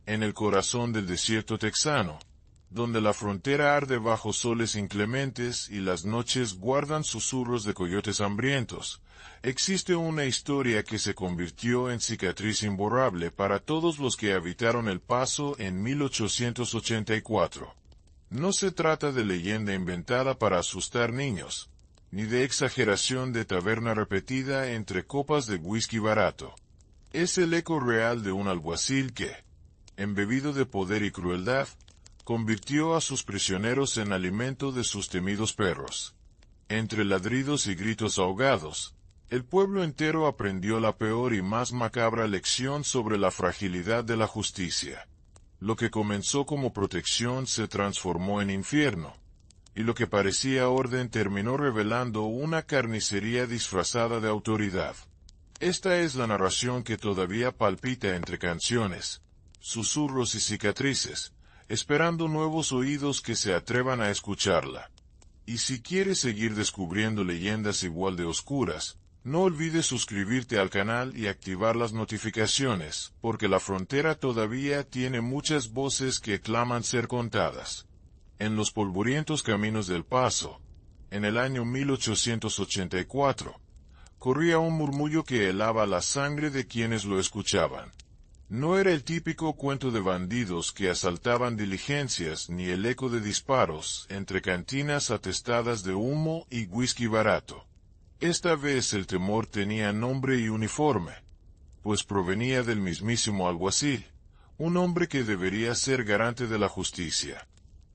en el corazón del desierto texano, donde la frontera arde bajo soles inclementes y las noches guardan susurros de coyotes hambrientos, existe una historia que se convirtió en cicatriz imborrable para todos los que habitaron El Paso en 1884. No se trata de leyenda inventada para asustar niños, ni de exageración de taberna repetida entre copas de whisky barato. Es el eco real de un alguacil que, embebido de poder y crueldad, convirtió a sus prisioneros en alimento de sus temidos perros. Entre ladridos y gritos ahogados, el pueblo entero aprendió la peor y más macabra lección sobre la fragilidad de la justicia. Lo que comenzó como protección se transformó en infierno, y lo que parecía orden terminó revelando una carnicería disfrazada de autoridad. Esta es la narración que todavía palpita entre canciones, susurros y cicatrices, esperando nuevos oídos que se atrevan a escucharla. Y si quieres seguir descubriendo leyendas igual de oscuras, no olvides suscribirte al canal y activar las notificaciones, porque la frontera todavía tiene muchas voces que claman ser contadas. En los polvorientos caminos del Paso, en el año 1884, corría un murmullo que helaba la sangre de quienes lo escuchaban. No era el típico cuento de bandidos que asaltaban diligencias ni el eco de disparos entre cantinas atestadas de humo y whisky barato. Esta vez el temor tenía nombre y uniforme, pues provenía del mismísimo alguacil, un hombre que debería ser garante de la justicia.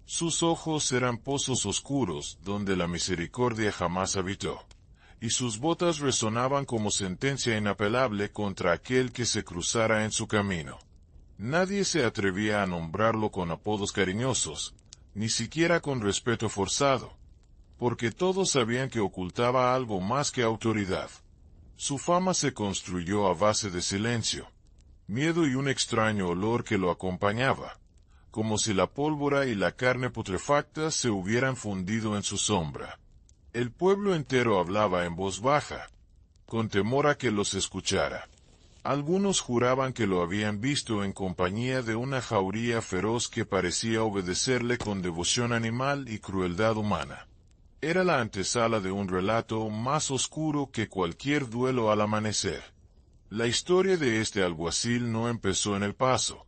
Sus ojos eran pozos oscuros donde la misericordia jamás habitó, y sus botas resonaban como sentencia inapelable contra aquel que se cruzara en su camino. Nadie se atrevía a nombrarlo con apodos cariñosos, ni siquiera con respeto forzado, porque todos sabían que ocultaba algo más que autoridad. Su fama se construyó a base de silencio, miedo y un extraño olor que lo acompañaba, como si la pólvora y la carne putrefacta se hubieran fundido en su sombra. El pueblo entero hablaba en voz baja, con temor a que los escuchara. Algunos juraban que lo habían visto en compañía de una jauría feroz que parecía obedecerle con devoción animal y crueldad humana. Era la antesala de un relato más oscuro que cualquier duelo al amanecer. La historia de este alguacil no empezó en El Paso,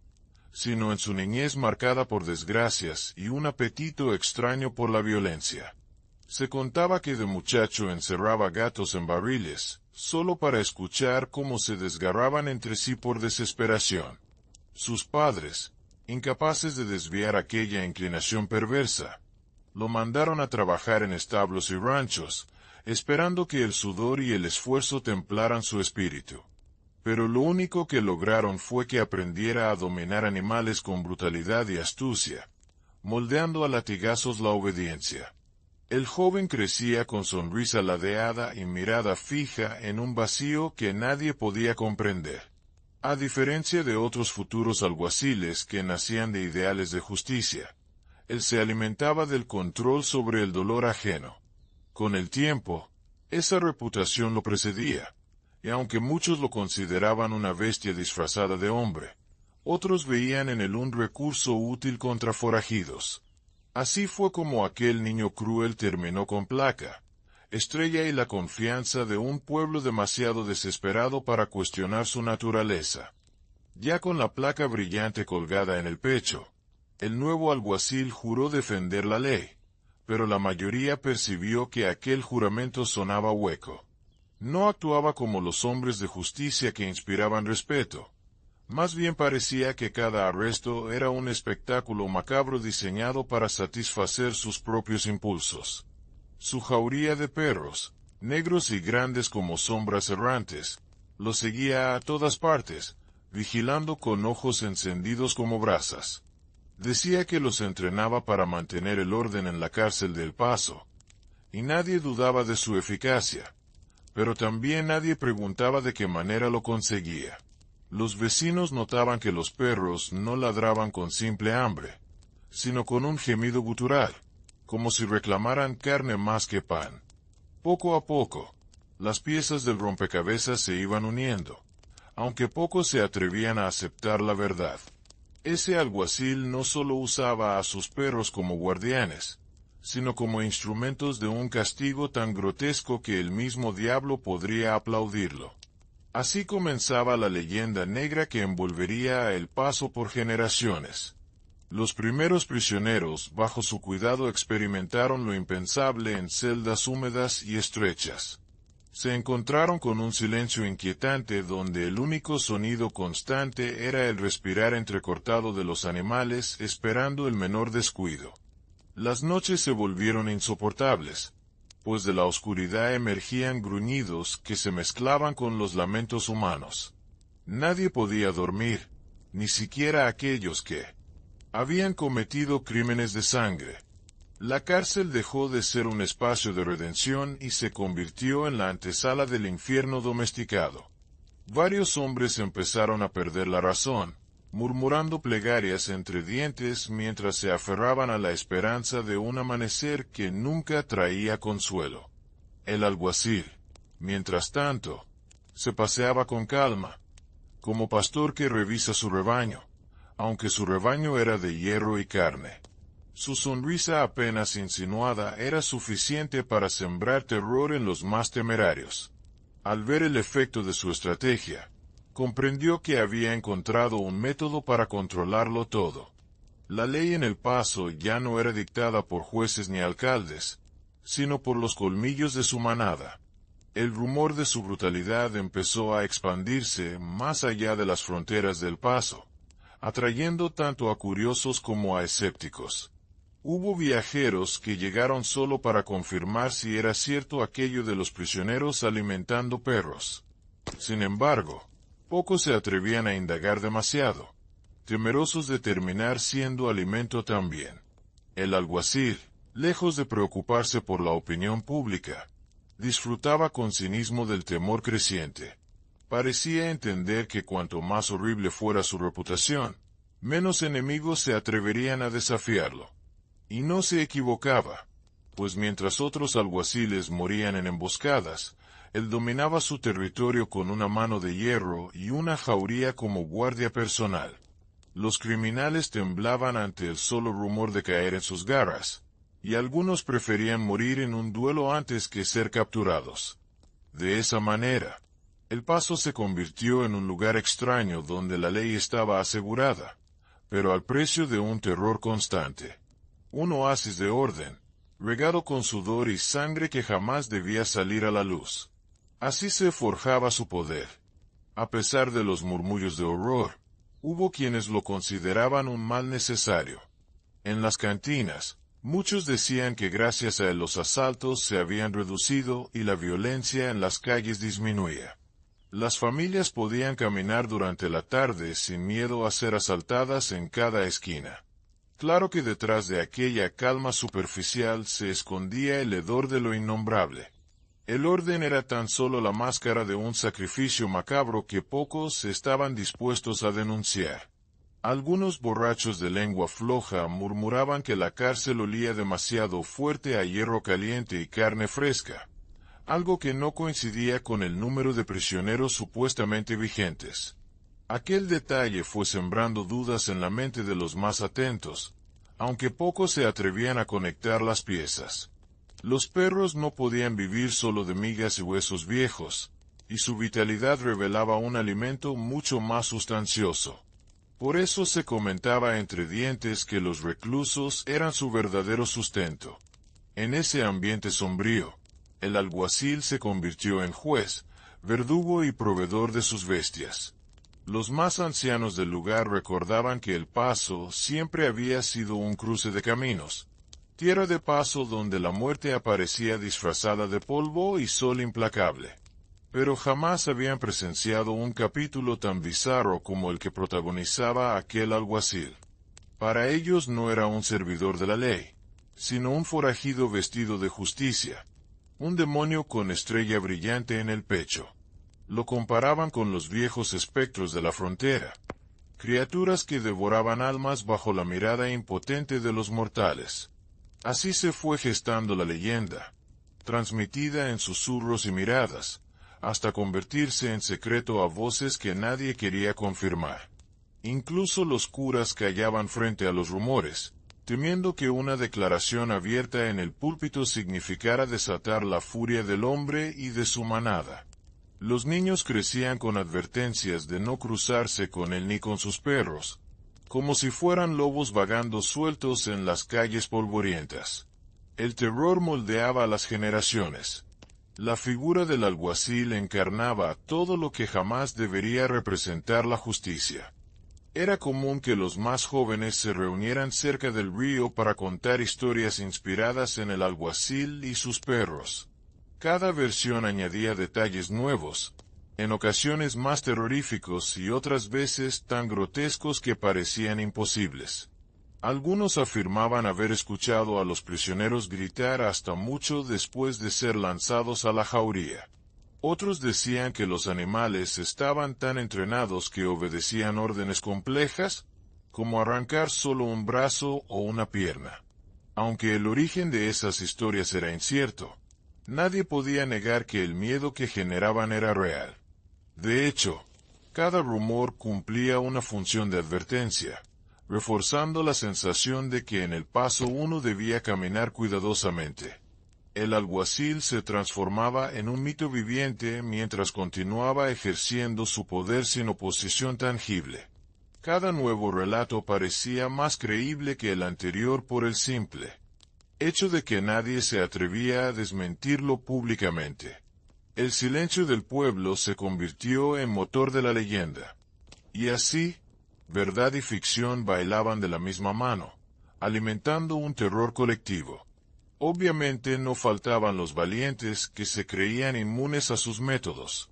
sino en su niñez marcada por desgracias y un apetito extraño por la violencia. Se contaba que de muchacho encerraba gatos en barriles, solo para escuchar cómo se desgarraban entre sí por desesperación. Sus padres, incapaces de desviar aquella inclinación perversa, lo mandaron a trabajar en establos y ranchos, esperando que el sudor y el esfuerzo templaran su espíritu. Pero lo único que lograron fue que aprendiera a dominar animales con brutalidad y astucia, moldeando a latigazos la obediencia. El joven crecía con sonrisa ladeada y mirada fija en un vacío que nadie podía comprender. A diferencia de otros futuros alguaciles que nacían de ideales de justicia, él se alimentaba del control sobre el dolor ajeno. Con el tiempo, esa reputación lo precedía, y aunque muchos lo consideraban una bestia disfrazada de hombre, otros veían en él un recurso útil contra forajidos. Así fue como aquel niño cruel terminó con placa, estrella y la confianza de un pueblo demasiado desesperado para cuestionar su naturaleza. Ya con la placa brillante colgada en el pecho, el nuevo alguacil juró defender la ley, pero la mayoría percibió que aquel juramento sonaba hueco. No actuaba como los hombres de justicia que inspiraban respeto. Más bien parecía que cada arresto era un espectáculo macabro diseñado para satisfacer sus propios impulsos. Su jauría de perros, negros y grandes como sombras errantes, lo seguía a todas partes, vigilando con ojos encendidos como brasas. Decía que los entrenaba para mantener el orden en la cárcel de El Paso, y nadie dudaba de su eficacia, pero también nadie preguntaba de qué manera lo conseguía. Los vecinos notaban que los perros no ladraban con simple hambre, sino con un gemido gutural, como si reclamaran carne más que pan. Poco a poco, las piezas del rompecabezas se iban uniendo, aunque pocos se atrevían a aceptar la verdad. Ese alguacil no solo usaba a sus perros como guardianes, sino como instrumentos de un castigo tan grotesco que el mismo diablo podría aplaudirlo. Así comenzaba la leyenda negra que envolvería a El Paso por generaciones. Los primeros prisioneros, bajo su cuidado, experimentaron lo impensable en celdas húmedas y estrechas. Se encontraron con un silencio inquietante donde el único sonido constante era el respirar entrecortado de los animales esperando el menor descuido. Las noches se volvieron insoportables, pues de la oscuridad emergían gruñidos que se mezclaban con los lamentos humanos. Nadie podía dormir, ni siquiera aquellos que habían cometido crímenes de sangre. La cárcel dejó de ser un espacio de redención y se convirtió en la antesala del infierno domesticado. Varios hombres empezaron a perder la razón, murmurando plegarias entre dientes mientras se aferraban a la esperanza de un amanecer que nunca traía consuelo. El alguacil, mientras tanto, se paseaba con calma, como pastor que revisa su rebaño, aunque su rebaño era de hierro y carne. Su sonrisa apenas insinuada era suficiente para sembrar terror en los más temerarios. Al ver el efecto de su estrategia, comprendió que había encontrado un método para controlarlo todo. La ley en El Paso ya no era dictada por jueces ni alcaldes, sino por los colmillos de su manada. El rumor de su brutalidad empezó a expandirse más allá de las fronteras del Paso, atrayendo tanto a curiosos como a escépticos. Hubo viajeros que llegaron solo para confirmar si era cierto aquello de los prisioneros alimentando perros. Sin embargo, pocos se atrevían a indagar demasiado, temerosos de terminar siendo alimento también. El alguacil, lejos de preocuparse por la opinión pública, disfrutaba con cinismo del temor creciente. Parecía entender que cuanto más horrible fuera su reputación, menos enemigos se atreverían a desafiarlo. Y no se equivocaba, pues mientras otros alguaciles morían en emboscadas, él dominaba su territorio con una mano de hierro y una jauría como guardia personal. Los criminales temblaban ante el solo rumor de caer en sus garras, y algunos preferían morir en un duelo antes que ser capturados. De esa manera, El Paso se convirtió en un lugar extraño donde la ley estaba asegurada, pero al precio de un terror constante. Un oasis de orden, regado con sudor y sangre que jamás debía salir a la luz. Así se forjaba su poder. A pesar de los murmullos de horror, hubo quienes lo consideraban un mal necesario. En las cantinas, muchos decían que gracias a él los asaltos se habían reducido y la violencia en las calles disminuía. Las familias podían caminar durante la tarde sin miedo a ser asaltadas en cada esquina. Claro que detrás de aquella calma superficial se escondía el hedor de lo innombrable. El orden era tan solo la máscara de un sacrificio macabro que pocos estaban dispuestos a denunciar. Algunos borrachos de lengua floja murmuraban que la cárcel olía demasiado fuerte a hierro caliente y carne fresca, algo que no coincidía con el número de prisioneros supuestamente vigentes. Aquel detalle fue sembrando dudas en la mente de los más atentos, aunque pocos se atrevían a conectar las piezas. Los perros no podían vivir solo de migas y huesos viejos, y su vitalidad revelaba un alimento mucho más sustancioso. Por eso se comentaba entre dientes que los reclusos eran su verdadero sustento. En ese ambiente sombrío, el alguacil se convirtió en juez, verdugo y proveedor de sus bestias. Los más ancianos del lugar recordaban que El Paso siempre había sido un cruce de caminos, tierra de paso donde la muerte aparecía disfrazada de polvo y sol implacable. Pero jamás habían presenciado un capítulo tan bizarro como el que protagonizaba aquel alguacil. Para ellos no era un servidor de la ley, sino un forajido vestido de justicia, un demonio con estrella brillante en el pecho. Lo comparaban con los viejos espectros de la frontera, criaturas que devoraban almas bajo la mirada impotente de los mortales. Así se fue gestando la leyenda, transmitida en susurros y miradas, hasta convertirse en secreto a voces que nadie quería confirmar. Incluso los curas callaban frente a los rumores, temiendo que una declaración abierta en el púlpito significara desatar la furia del hombre y de su manada. Los niños crecían con advertencias de no cruzarse con él ni con sus perros, como si fueran lobos vagando sueltos en las calles polvorientas. El terror moldeaba a las generaciones. La figura del alguacil encarnaba todo lo que jamás debería representar la justicia. Era común que los más jóvenes se reunieran cerca del río para contar historias inspiradas en el alguacil y sus perros. Cada versión añadía detalles nuevos, en ocasiones más terroríficos y otras veces tan grotescos que parecían imposibles. Algunos afirmaban haber escuchado a los prisioneros gritar hasta mucho después de ser lanzados a la jauría. Otros decían que los animales estaban tan entrenados que obedecían órdenes complejas, como arrancar solo un brazo o una pierna. Aunque el origen de esas historias era incierto, nadie podía negar que el miedo que generaban era real. De hecho, cada rumor cumplía una función de advertencia, reforzando la sensación de que en el paso uno debía caminar cuidadosamente. El alguacil se transformaba en un mito viviente mientras continuaba ejerciendo su poder sin oposición tangible. Cada nuevo relato parecía más creíble que el anterior por el simple hecho de que nadie se atrevía a desmentirlo públicamente. El silencio del pueblo se convirtió en motor de la leyenda. Y así, verdad y ficción bailaban de la misma mano, alimentando un terror colectivo. Obviamente no faltaban los valientes que se creían inmunes a sus métodos.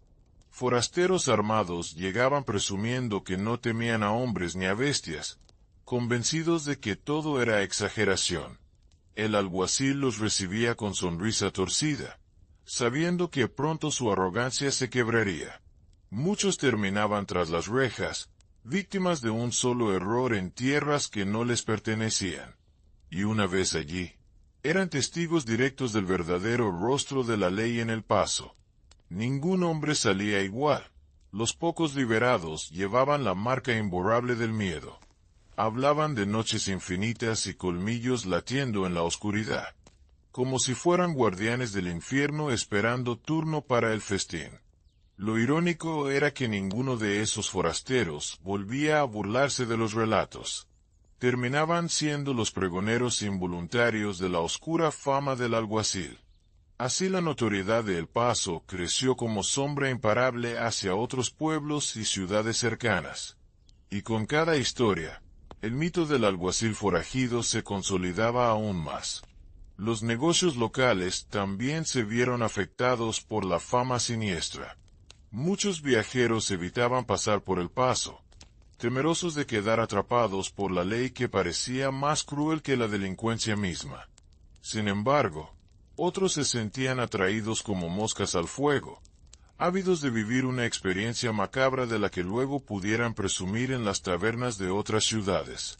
Forasteros armados llegaban presumiendo que no temían a hombres ni a bestias, convencidos de que todo era exageración. El alguacil los recibía con sonrisa torcida, sabiendo que pronto su arrogancia se quebraría. Muchos terminaban tras las rejas, víctimas de un solo error en tierras que no les pertenecían. Y una vez allí, eran testigos directos del verdadero rostro de la ley en El Paso. Ningún hombre salía igual. Los pocos liberados llevaban la marca imborrable del miedo. Hablaban de noches infinitas y colmillos latiendo en la oscuridad, como si fueran guardianes del infierno esperando turno para el festín. Lo irónico era que ninguno de esos forasteros volvía a burlarse de los relatos. Terminaban siendo los pregoneros involuntarios de la oscura fama del alguacil. Así la notoriedad de El Paso creció como sombra imparable hacia otros pueblos y ciudades cercanas. Y con cada historia, el mito del alguacil forajido se consolidaba aún más. Los negocios locales también se vieron afectados por la fama siniestra. Muchos viajeros evitaban pasar por El Paso, temerosos de quedar atrapados por la ley que parecía más cruel que la delincuencia misma. Sin embargo, otros se sentían atraídos como moscas al fuego, ávidos de vivir una experiencia macabra de la que luego pudieran presumir en las tabernas de otras ciudades.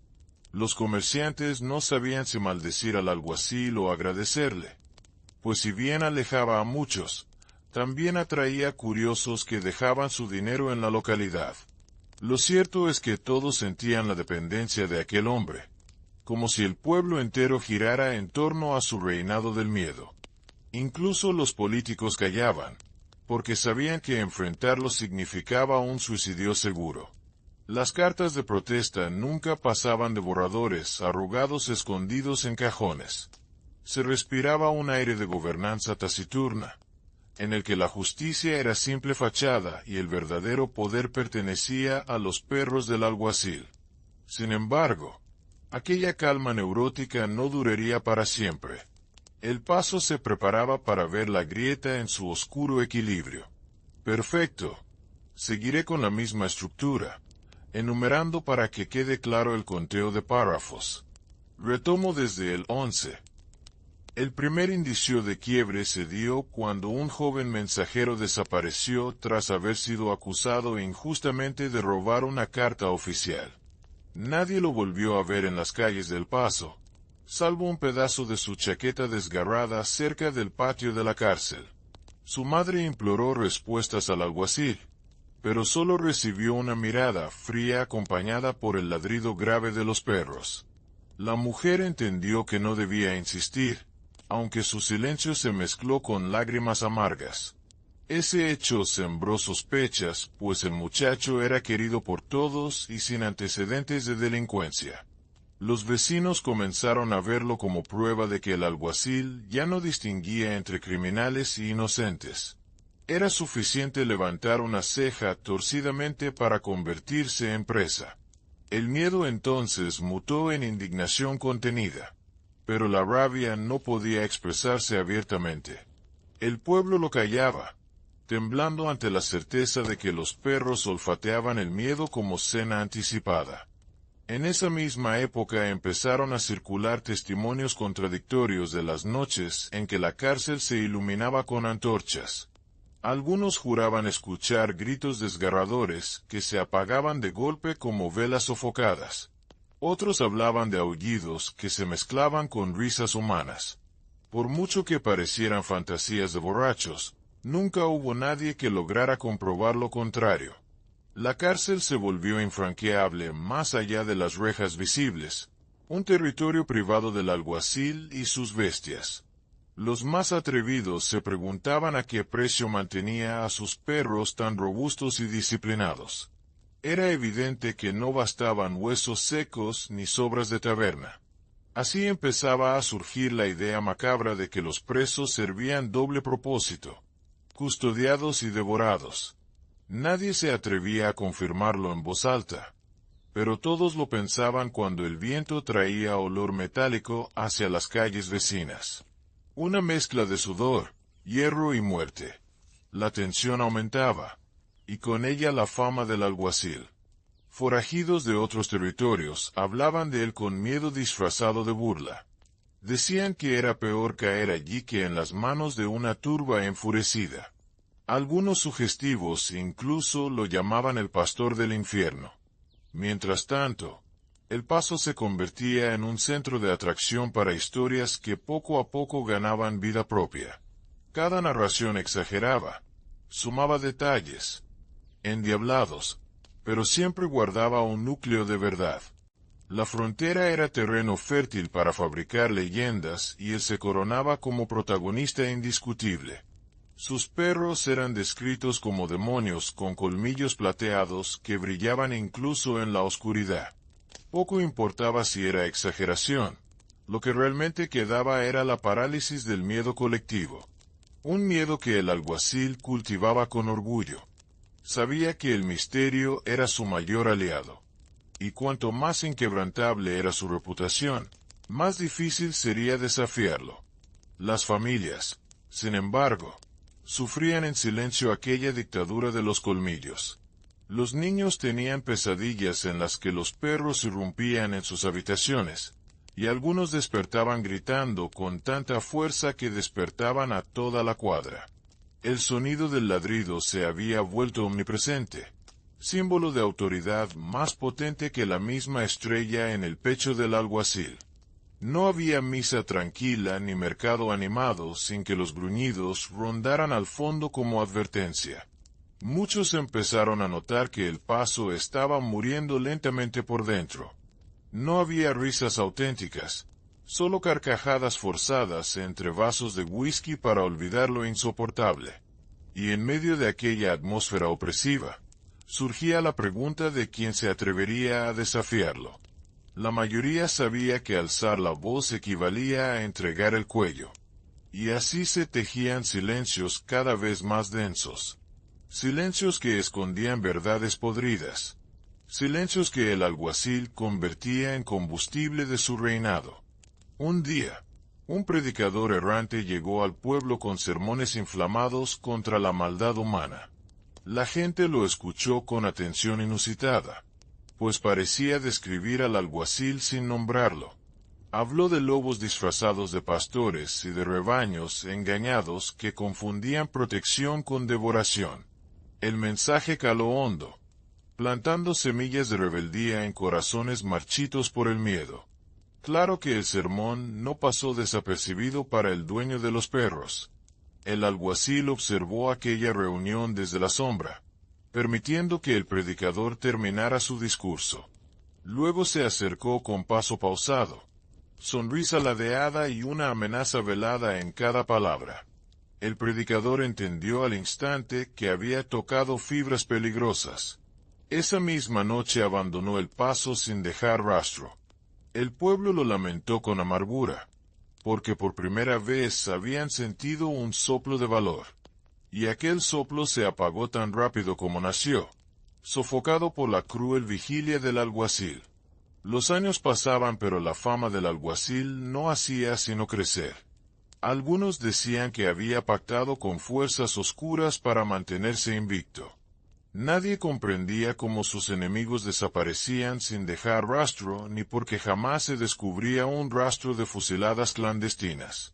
Los comerciantes no sabían si maldecir al alguacil o agradecerle, pues si bien alejaba a muchos, también atraía curiosos que dejaban su dinero en la localidad. Lo cierto es que todos sentían la dependencia de aquel hombre, como si el pueblo entero girara en torno a su reinado del miedo. Incluso los políticos callaban, porque sabían que enfrentarlo significaba un suicidio seguro. Las cartas de protesta nunca pasaban de borradores arrugados escondidos en cajones. Se respiraba un aire de gobernanza taciturna, en el que la justicia era simple fachada y el verdadero poder pertenecía a los perros del alguacil. Sin embargo, aquella calma neurótica no duraría para siempre. El Paso se preparaba para ver la grieta en su oscuro equilibrio. Perfecto. Seguiré con la misma estructura, enumerando para que quede claro el conteo de párrafos. Retomo desde el 11. El primer indicio de quiebre se dio cuando un joven mensajero desapareció tras haber sido acusado injustamente de robar una carta oficial. Nadie lo volvió a ver en las calles del Paso, salvo un pedazo de su chaqueta desgarrada cerca del patio de la cárcel. Su madre imploró respuestas al alguacil, pero solo recibió una mirada fría acompañada por el ladrido grave de los perros. La mujer entendió que no debía insistir, aunque su silencio se mezcló con lágrimas amargas. Ese hecho sembró sospechas, pues el muchacho era querido por todos y sin antecedentes de delincuencia. Los vecinos comenzaron a verlo como prueba de que el alguacil ya no distinguía entre criminales y inocentes. Era suficiente levantar una ceja torcidamente para convertirse en presa. El miedo entonces mutó en indignación contenida. Pero la rabia no podía expresarse abiertamente. El pueblo lo callaba, temblando ante la certeza de que los perros olfateaban el miedo como cena anticipada. En esa misma época empezaron a circular testimonios contradictorios de las noches en que la cárcel se iluminaba con antorchas. Algunos juraban escuchar gritos desgarradores que se apagaban de golpe como velas sofocadas. Otros hablaban de aullidos que se mezclaban con risas humanas. Por mucho que parecieran fantasías de borrachos, nunca hubo nadie que lograra comprobar lo contrario. La cárcel se volvió infranqueable más allá de las rejas visibles, un territorio privado del alguacil y sus bestias. Los más atrevidos se preguntaban a qué precio mantenía a sus perros tan robustos y disciplinados. Era evidente que no bastaban huesos secos ni sobras de taberna. Así empezaba a surgir la idea macabra de que los presos servían doble propósito, custodiados y devorados. Nadie se atrevía a confirmarlo en voz alta, pero todos lo pensaban cuando el viento traía olor metálico hacia las calles vecinas. Una mezcla de sudor, hierro y muerte. La tensión aumentaba, y con ella la fama del alguacil. Forajidos de otros territorios hablaban de él con miedo disfrazado de burla. Decían que era peor caer allí que en las manos de una turba enfurecida. Algunos sugestivos incluso lo llamaban el pastor del infierno. Mientras tanto, El Paso se convertía en un centro de atracción para historias que poco a poco ganaban vida propia. Cada narración exageraba, sumaba detalles, endiablados, pero siempre guardaba un núcleo de verdad. La frontera era terreno fértil para fabricar leyendas y él se coronaba como protagonista indiscutible. Sus perros eran descritos como demonios con colmillos plateados que brillaban incluso en la oscuridad. Poco importaba si era exageración. Lo que realmente quedaba era la parálisis del miedo colectivo. Un miedo que el alguacil cultivaba con orgullo. Sabía que el misterio era su mayor aliado. Y cuanto más inquebrantable era su reputación, más difícil sería desafiarlo. Las familias, sin embargo, sufrían en silencio aquella dictadura de los colmillos. Los niños tenían pesadillas en las que los perros irrumpían en sus habitaciones, y algunos despertaban gritando con tanta fuerza que despertaban a toda la cuadra. El sonido del ladrido se había vuelto omnipresente, símbolo de autoridad más potente que la misma estrella en el pecho del alguacil. No había misa tranquila ni mercado animado sin que los gruñidos rondaran al fondo como advertencia. Muchos empezaron a notar que El Paso estaba muriendo lentamente por dentro. No había risas auténticas, solo carcajadas forzadas entre vasos de whisky para olvidar lo insoportable. Y en medio de aquella atmósfera opresiva, surgía la pregunta de quién se atrevería a desafiarlo. La mayoría sabía que alzar la voz equivalía a entregar el cuello. Y así se tejían silencios cada vez más densos. Silencios que escondían verdades podridas. Silencios que el alguacil convertía en combustible de su reinado. Un día, un predicador errante llegó al pueblo con sermones inflamados contra la maldad humana. La gente lo escuchó con atención inusitada, pues parecía describir al alguacil sin nombrarlo. Habló de lobos disfrazados de pastores y de rebaños engañados que confundían protección con devoración. El mensaje caló hondo, plantando semillas de rebeldía en corazones marchitos por el miedo. Claro que el sermón no pasó desapercibido para el dueño de los perros. El alguacil observó aquella reunión desde la sombra, permitiendo que el predicador terminara su discurso. Luego se acercó con paso pausado, sonrisa ladeada y una amenaza velada en cada palabra. El predicador entendió al instante que había tocado fibras peligrosas. Esa misma noche abandonó el paso sin dejar rastro. El pueblo lo lamentó con amargura, porque por primera vez habían sentido un soplo de valor. Y aquel soplo se apagó tan rápido como nació, sofocado por la cruel vigilia del alguacil. Los años pasaban, pero la fama del alguacil no hacía sino crecer. Algunos decían que había pactado con fuerzas oscuras para mantenerse invicto. Nadie comprendía cómo sus enemigos desaparecían sin dejar rastro, ni por qué jamás se descubría un rastro de fusiladas clandestinas.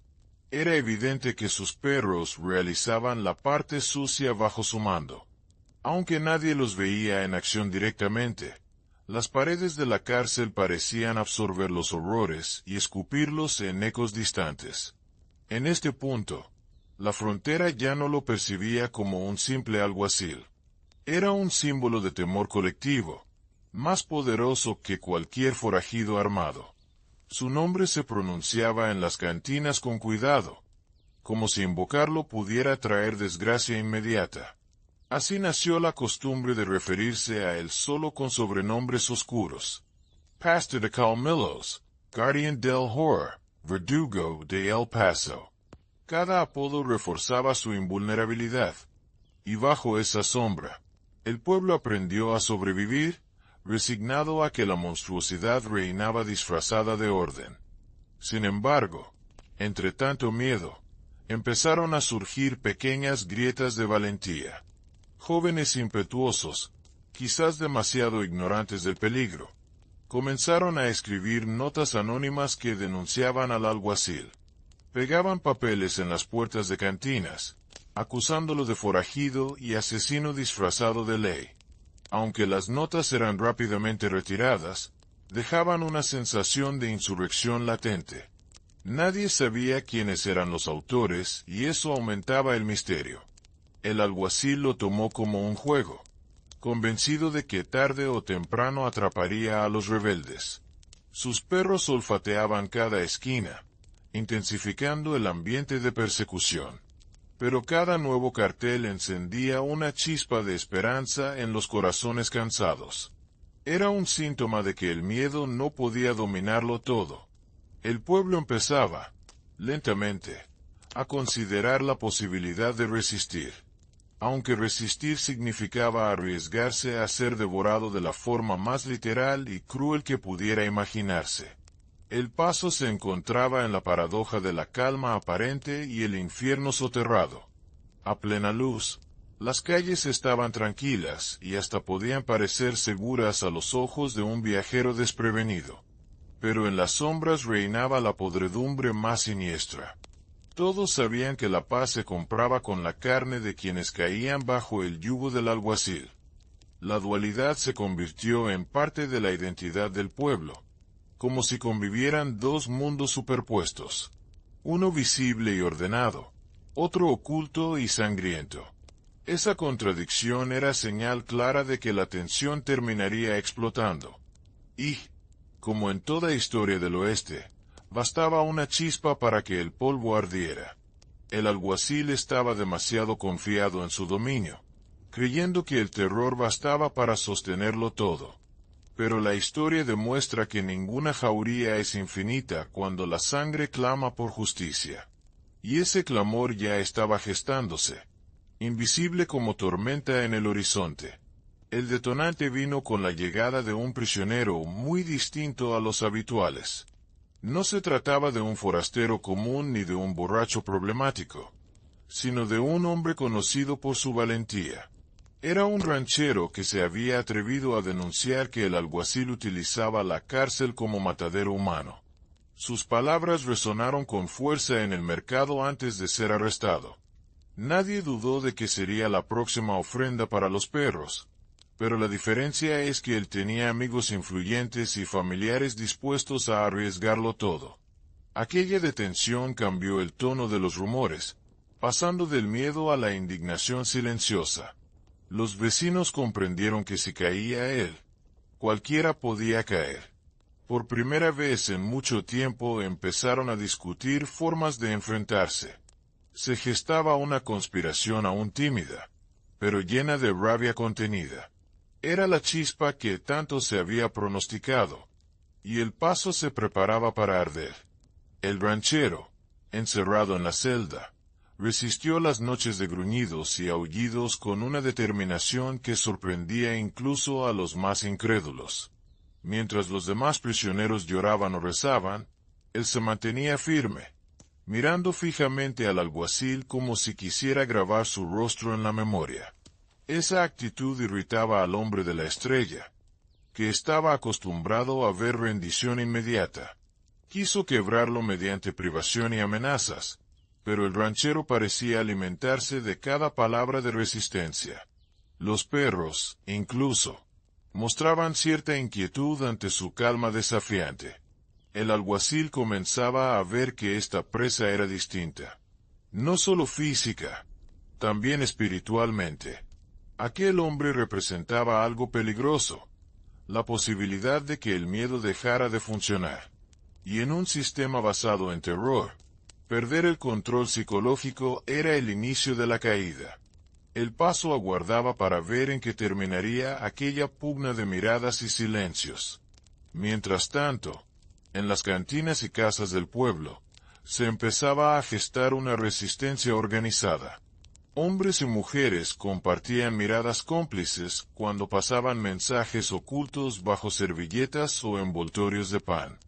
Era evidente que sus perros realizaban la parte sucia bajo su mando. Aunque nadie los veía en acción directamente, las paredes de la cárcel parecían absorber los horrores y escupirlos en ecos distantes. En este punto, la frontera ya no lo percibía como un simple alguacil. Era un símbolo de temor colectivo, más poderoso que cualquier forajido armado. Su nombre se pronunciaba en las cantinas con cuidado, como si invocarlo pudiera traer desgracia inmediata. Así nació la costumbre de referirse a él solo con sobrenombres oscuros. Pastor de Calmillos, Guardian del Horror, Verdugo de El Paso. Cada apodo reforzaba su invulnerabilidad. Y bajo esa sombra, el pueblo aprendió a sobrevivir, resignado a que la monstruosidad reinaba disfrazada de orden. Sin embargo, entre tanto miedo, empezaron a surgir pequeñas grietas de valentía. Jóvenes impetuosos, quizás demasiado ignorantes del peligro, comenzaron a escribir notas anónimas que denunciaban al alguacil. Pegaban papeles en las puertas de cantinas, acusándolo de forajido y asesino disfrazado de ley. Aunque las notas eran rápidamente retiradas, dejaban una sensación de insurrección latente. Nadie sabía quiénes eran los autores y eso aumentaba el misterio. El alguacil lo tomó como un juego, convencido de que tarde o temprano atraparía a los rebeldes. Sus perros olfateaban cada esquina, intensificando el ambiente de persecución. Pero cada nuevo cartel encendía una chispa de esperanza en los corazones cansados. Era un síntoma de que el miedo no podía dominarlo todo. El pueblo empezaba, lentamente, a considerar la posibilidad de resistir. Aunque resistir significaba arriesgarse a ser devorado de la forma más literal y cruel que pudiera imaginarse. El paso se encontraba en la paradoja de la calma aparente y el infierno soterrado. A plena luz, las calles estaban tranquilas y hasta podían parecer seguras a los ojos de un viajero desprevenido. Pero en las sombras reinaba la podredumbre más siniestra. Todos sabían que la paz se compraba con la carne de quienes caían bajo el yugo del alguacil. La dualidad se convirtió en parte de la identidad del pueblo, como si convivieran dos mundos superpuestos, uno visible y ordenado, otro oculto y sangriento. Esa contradicción era señal clara de que la tensión terminaría explotando. Y, como en toda historia del oeste, bastaba una chispa para que el polvo ardiera. El alguacil estaba demasiado confiado en su dominio, creyendo que el terror bastaba para sostenerlo todo. Pero la historia demuestra que ninguna jauría es infinita cuando la sangre clama por justicia. Y ese clamor ya estaba gestándose, invisible como tormenta en el horizonte. El detonante vino con la llegada de un prisionero muy distinto a los habituales. No se trataba de un forastero común ni de un borracho problemático, sino de un hombre conocido por su valentía. Era un ranchero que se había atrevido a denunciar que el alguacil utilizaba la cárcel como matadero humano. Sus palabras resonaron con fuerza en el mercado antes de ser arrestado. Nadie dudó de que sería la próxima ofrenda para los perros. Pero la diferencia es que él tenía amigos influyentes y familiares dispuestos a arriesgarlo todo. Aquella detención cambió el tono de los rumores, pasando del miedo a la indignación silenciosa. Los vecinos comprendieron que si caía él, cualquiera podía caer. Por primera vez en mucho tiempo empezaron a discutir formas de enfrentarse. Se gestaba una conspiración aún tímida, pero llena de rabia contenida. Era la chispa que tanto se había pronosticado, y el paso se preparaba para arder. El ranchero, encerrado en la celda, resistió las noches de gruñidos y aullidos con una determinación que sorprendía incluso a los más incrédulos. Mientras los demás prisioneros lloraban o rezaban, él se mantenía firme, mirando fijamente al alguacil como si quisiera grabar su rostro en la memoria. Esa actitud irritaba al hombre de la estrella, que estaba acostumbrado a ver rendición inmediata. Quiso quebrarlo mediante privación y amenazas, pero el ranchero parecía alimentarse de cada palabra de resistencia. Los perros, incluso, mostraban cierta inquietud ante su calma desafiante. El alguacil comenzaba a ver que esta presa era distinta. No solo física, también espiritualmente. Aquel hombre representaba algo peligroso, la posibilidad de que el miedo dejara de funcionar. Y en un sistema basado en terror, perder el control psicológico era el inicio de la caída. El paso aguardaba para ver en qué terminaría aquella pugna de miradas y silencios. Mientras tanto, en las cantinas y casas del pueblo, se empezaba a gestar una resistencia organizada. Hombres y mujeres compartían miradas cómplices cuando pasaban mensajes ocultos bajo servilletas o envoltorios de pan.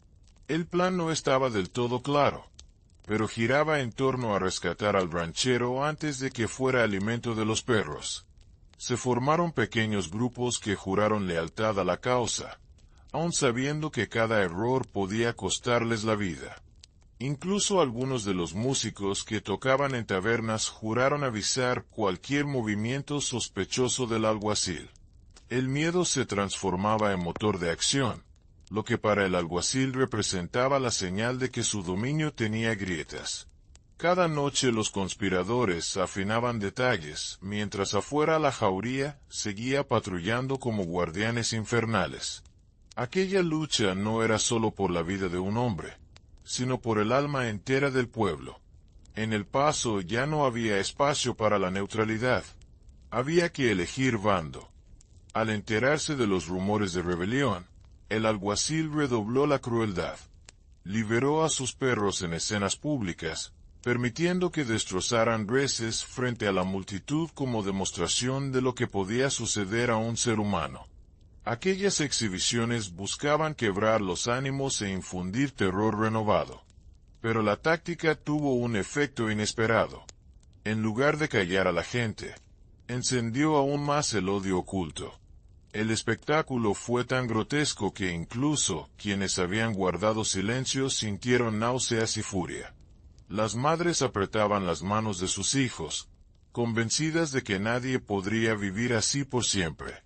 El plan no estaba del todo claro, pero giraba en torno a rescatar al ranchero antes de que fuera alimento de los perros. Se formaron pequeños grupos que juraron lealtad a la causa, aun sabiendo que cada error podía costarles la vida. Incluso algunos de los músicos que tocaban en tabernas juraron avisar cualquier movimiento sospechoso del alguacil. El miedo se transformaba en motor de acción, lo que para el alguacil representaba la señal de que su dominio tenía grietas. Cada noche los conspiradores afinaban detalles, mientras afuera la jauría seguía patrullando como guardianes infernales. Aquella lucha no era solo por la vida de un hombre, sino por el alma entera del pueblo. En El Paso ya no había espacio para la neutralidad. Había que elegir bando. Al enterarse de los rumores de rebelión, el alguacil redobló la crueldad. Liberó a sus perros en escenas públicas, permitiendo que destrozaran reses frente a la multitud como demostración de lo que podía suceder a un ser humano. Aquellas exhibiciones buscaban quebrar los ánimos e infundir terror renovado. Pero la táctica tuvo un efecto inesperado. En lugar de callar a la gente, encendió aún más el odio oculto. El espectáculo fue tan grotesco que incluso quienes habían guardado silencio sintieron náuseas y furia. Las madres apretaban las manos de sus hijos, convencidas de que nadie podría vivir así por siempre.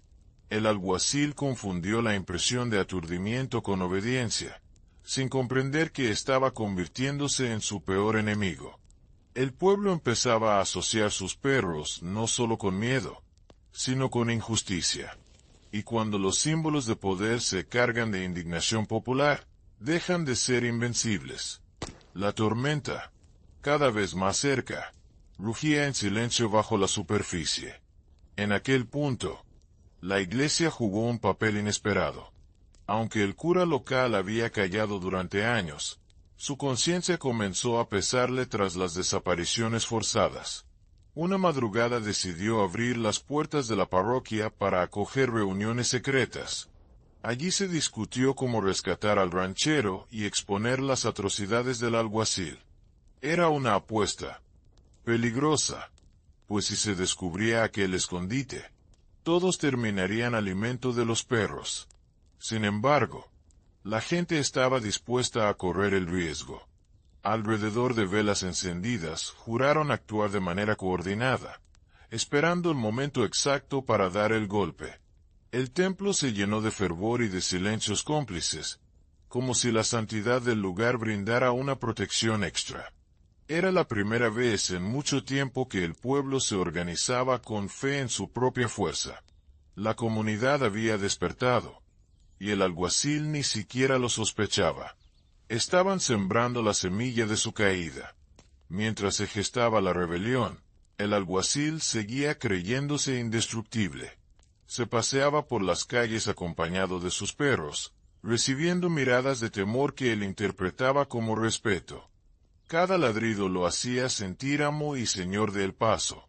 El alguacil confundió la impresión de aturdimiento con obediencia, sin comprender que estaba convirtiéndose en su peor enemigo. El pueblo empezaba a asociar sus perros no solo con miedo, sino con injusticia. Y cuando los símbolos de poder se cargan de indignación popular, dejan de ser invencibles. La tormenta, cada vez más cerca, rugía en silencio bajo la superficie. En aquel punto, la iglesia jugó un papel inesperado. Aunque el cura local había callado durante años, su conciencia comenzó a pesarle tras las desapariciones forzadas. Una madrugada decidió abrir las puertas de la parroquia para acoger reuniones secretas. Allí se discutió cómo rescatar al ranchero y exponer las atrocidades del alguacil. Era una apuesta peligrosa, pues si se descubría aquel escondite, todos terminarían alimento de los perros. Sin embargo, la gente estaba dispuesta a correr el riesgo. Alrededor de velas encendidas, juraron actuar de manera coordinada, esperando el momento exacto para dar el golpe. El templo se llenó de fervor y de silencios cómplices, como si la santidad del lugar brindara una protección extra. Era la primera vez en mucho tiempo que el pueblo se organizaba con fe en su propia fuerza. La comunidad había despertado, y el alguacil ni siquiera lo sospechaba. Estaban sembrando la semilla de su caída. Mientras se gestaba la rebelión, el alguacil seguía creyéndose indestructible. Se paseaba por las calles acompañado de sus perros, recibiendo miradas de temor que él interpretaba como respeto. Cada ladrido lo hacía sentir amo y señor del paso.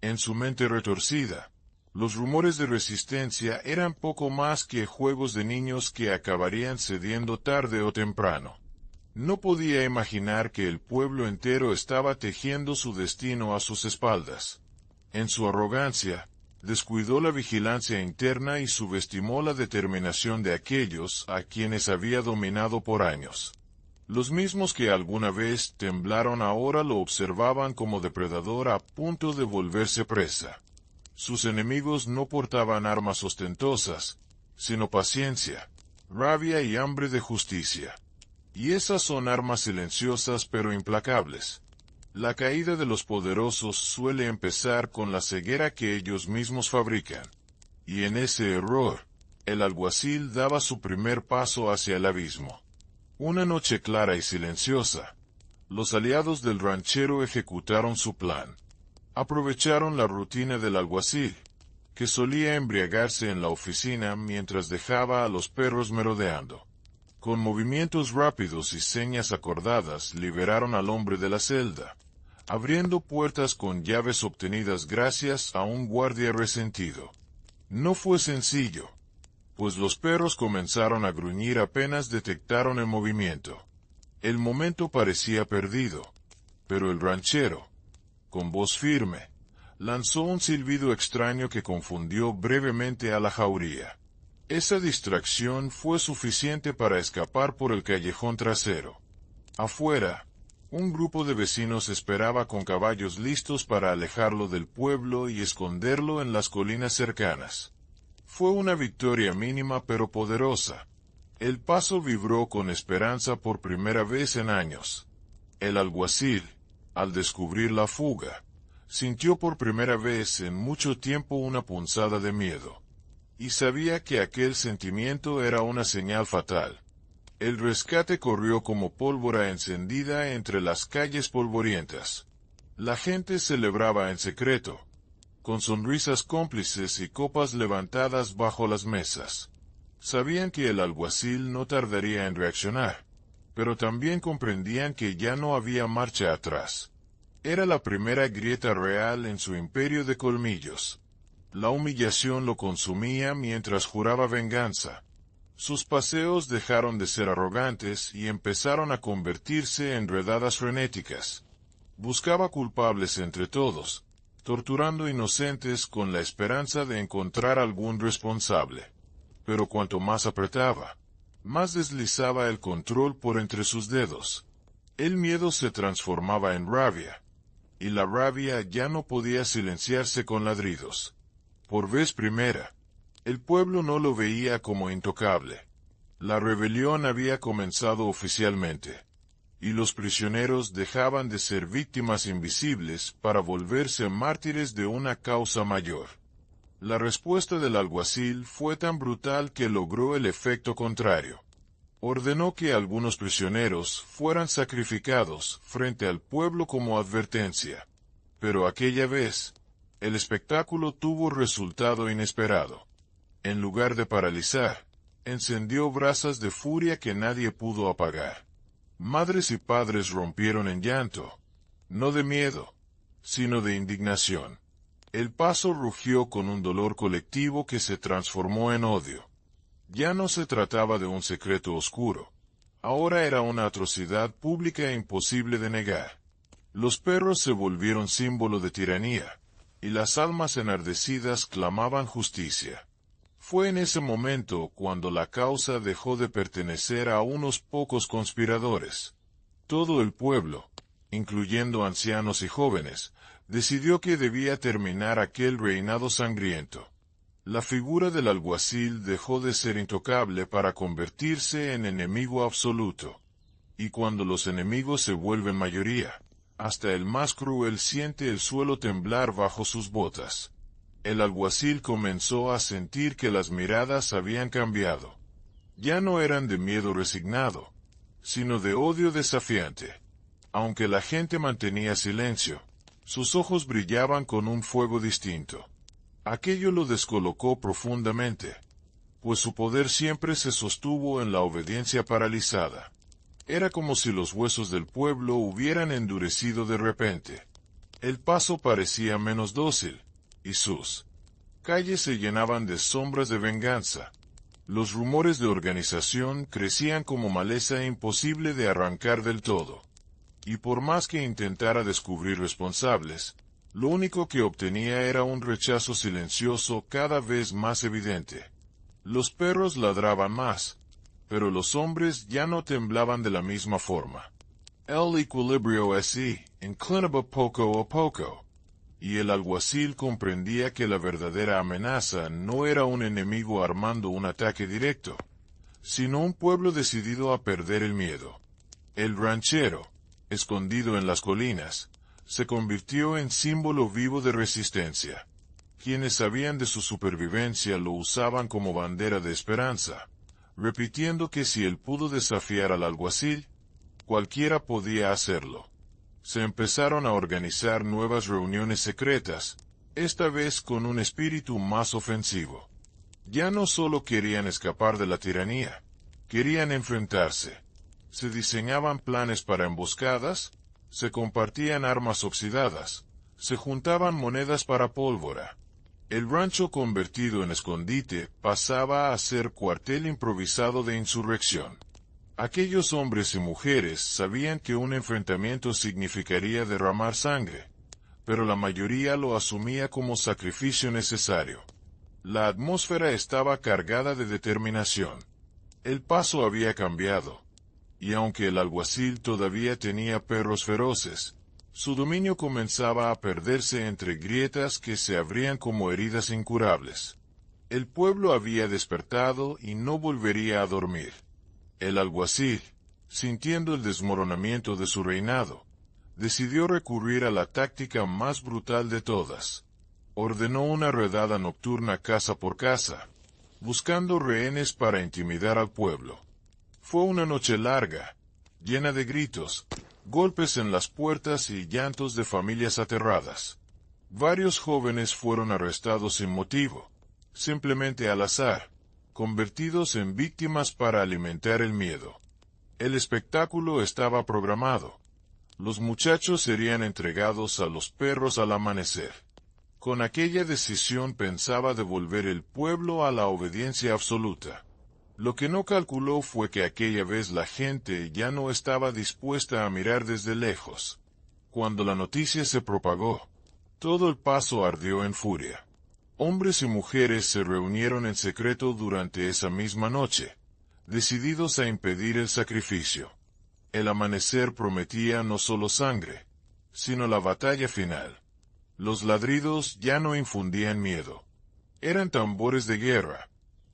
En su mente retorcida, los rumores de resistencia eran poco más que juegos de niños que acabarían cediendo tarde o temprano. No podía imaginar que el pueblo entero estaba tejiendo su destino a sus espaldas. En su arrogancia, descuidó la vigilancia interna y subestimó la determinación de aquellos a quienes había dominado por años. Los mismos que alguna vez temblaron ahora lo observaban como depredador a punto de volverse presa. Sus enemigos no portaban armas ostentosas, sino paciencia, rabia y hambre de justicia. Y esas son armas silenciosas pero implacables. La caída de los poderosos suele empezar con la ceguera que ellos mismos fabrican. Y en ese error, el alguacil daba su primer paso hacia el abismo. Una noche clara y silenciosa, los aliados del ranchero ejecutaron su plan. Aprovecharon la rutina del alguacil, que solía embriagarse en la oficina mientras dejaba a los perros merodeando. Con movimientos rápidos y señas acordadas liberaron al hombre de la celda, abriendo puertas con llaves obtenidas gracias a un guardia resentido. No fue sencillo, pues los perros comenzaron a gruñir apenas detectaron el movimiento. El momento parecía perdido, pero el ranchero, con voz firme, lanzó un silbido extraño que confundió brevemente a la jauría. Esa distracción fue suficiente para escapar por el callejón trasero. Afuera, un grupo de vecinos esperaba con caballos listos para alejarlo del pueblo y esconderlo en las colinas cercanas. Fue una victoria mínima pero poderosa. El paso vibró con esperanza por primera vez en años. El alguacil, al descubrir la fuga, sintió por primera vez en mucho tiempo una punzada de miedo. Y sabía que aquel sentimiento era una señal fatal. El rescate corrió como pólvora encendida entre las calles polvorientas. La gente celebraba en secreto, con sonrisas cómplices y copas levantadas bajo las mesas. Sabían que el alguacil no tardaría en reaccionar, pero también comprendían que ya no había marcha atrás. Era la primera grieta real en su imperio de colmillos. La humillación lo consumía mientras juraba venganza. Sus paseos dejaron de ser arrogantes y empezaron a convertirse en redadas frenéticas. Buscaba culpables entre todos, torturando inocentes con la esperanza de encontrar algún responsable. Pero cuanto más apretaba, más deslizaba el control por entre sus dedos. El miedo se transformaba en rabia, y la rabia ya no podía silenciarse con ladridos. Por vez primera, el pueblo no lo veía como intocable. La rebelión había comenzado oficialmente, y los prisioneros dejaban de ser víctimas invisibles para volverse mártires de una causa mayor. La respuesta del alguacil fue tan brutal que logró el efecto contrario. Ordenó que algunos prisioneros fueran sacrificados frente al pueblo como advertencia. Pero aquella vez, el espectáculo tuvo resultado inesperado. En lugar de paralizar, encendió brasas de furia que nadie pudo apagar. Madres y padres rompieron en llanto, no de miedo, sino de indignación. El paso rugió con un dolor colectivo que se transformó en odio. Ya no se trataba de un secreto oscuro. Ahora era una atrocidad pública e imposible de negar. Los perros se volvieron símbolo de tiranía, y las almas enardecidas clamaban justicia. Fue en ese momento cuando la causa dejó de pertenecer a unos pocos conspiradores. Todo el pueblo, incluyendo ancianos y jóvenes, decidió que debía terminar aquel reinado sangriento. La figura del alguacil dejó de ser intocable para convertirse en enemigo absoluto. Y cuando los enemigos se vuelven mayoría, Hasta el más cruel siente el suelo temblar bajo sus botas. El alguacil comenzó a sentir que las miradas habían cambiado. Ya no eran de miedo resignado, sino de odio desafiante. Aunque la gente mantenía silencio, sus ojos brillaban con un fuego distinto. Aquello lo descolocó profundamente, pues su poder siempre se sostuvo en la obediencia paralizada. Era como si los huesos del pueblo hubieran endurecido de repente. El paso parecía menos dócil, y sus calles se llenaban de sombras de venganza. Los rumores de organización crecían como maleza imposible de arrancar del todo. Y por más que intentara descubrir responsables, lo único que obtenía era un rechazo silencioso cada vez más evidente. Los perros ladraban más, pero los hombres ya no temblaban de la misma forma. El equilibrio así, inclinaba poco a poco, y el alguacil comprendía que la verdadera amenaza no era un enemigo armando un ataque directo, sino un pueblo decidido a perder el miedo. El ranchero, escondido en las colinas, se convirtió en símbolo vivo de resistencia. Quienes sabían de su supervivencia lo usaban como bandera de esperanza, repitiendo que si él pudo desafiar al alguacil, cualquiera podía hacerlo. Se empezaron a organizar nuevas reuniones secretas, esta vez con un espíritu más ofensivo. Ya no solo querían escapar de la tiranía, querían enfrentarse. Se diseñaban planes para emboscadas, se compartían armas oxidadas, se juntaban monedas para pólvora. El rancho convertido en escondite pasaba a ser cuartel improvisado de insurrección. Aquellos hombres y mujeres sabían que un enfrentamiento significaría derramar sangre, pero la mayoría lo asumía como sacrificio necesario. La atmósfera estaba cargada de determinación. El paso había cambiado, y aunque el alguacil todavía tenía perros feroces, su dominio comenzaba a perderse entre grietas que se abrían como heridas incurables. El pueblo había despertado y no volvería a dormir. El alguacil, sintiendo el desmoronamiento de su reinado, decidió recurrir a la táctica más brutal de todas. Ordenó una redada nocturna casa por casa, buscando rehenes para intimidar al pueblo. Fue una noche larga, llena de gritos, golpes en las puertas y llantos de familias aterradas. Varios jóvenes fueron arrestados sin motivo, simplemente al azar, convertidos en víctimas para alimentar el miedo. El espectáculo estaba programado. Los muchachos serían entregados a los perros al amanecer. Con aquella decisión pensaba devolver el pueblo a la obediencia absoluta. Lo que no calculó fue que aquella vez la gente ya no estaba dispuesta a mirar desde lejos. Cuando la noticia se propagó, todo el paso ardió en furia. Hombres y mujeres se reunieron en secreto durante esa misma noche, decididos a impedir el sacrificio. El amanecer prometía no solo sangre, sino la batalla final. Los ladridos ya no infundían miedo. Eran tambores de guerra.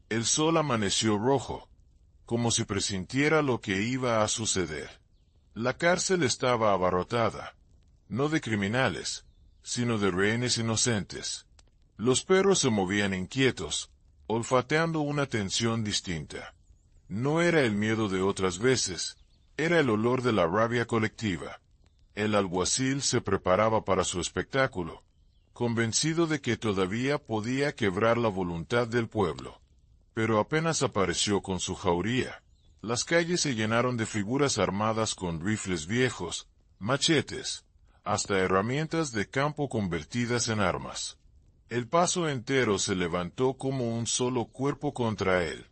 El sol amaneció rojo, como si presintiera lo que iba a suceder. La cárcel estaba abarrotada, no de criminales, sino de rehenes inocentes. Los perros se movían inquietos, olfateando una tensión distinta. No era el miedo de otras veces, era el olor de la rabia colectiva. El alguacil se preparaba para su espectáculo, convencido de que todavía podía quebrar la voluntad del pueblo. Pero apenas apareció con su jauría, las calles se llenaron de figuras armadas con rifles viejos, machetes, hasta herramientas de campo convertidas en armas. El paso entero se levantó como un solo cuerpo contra él.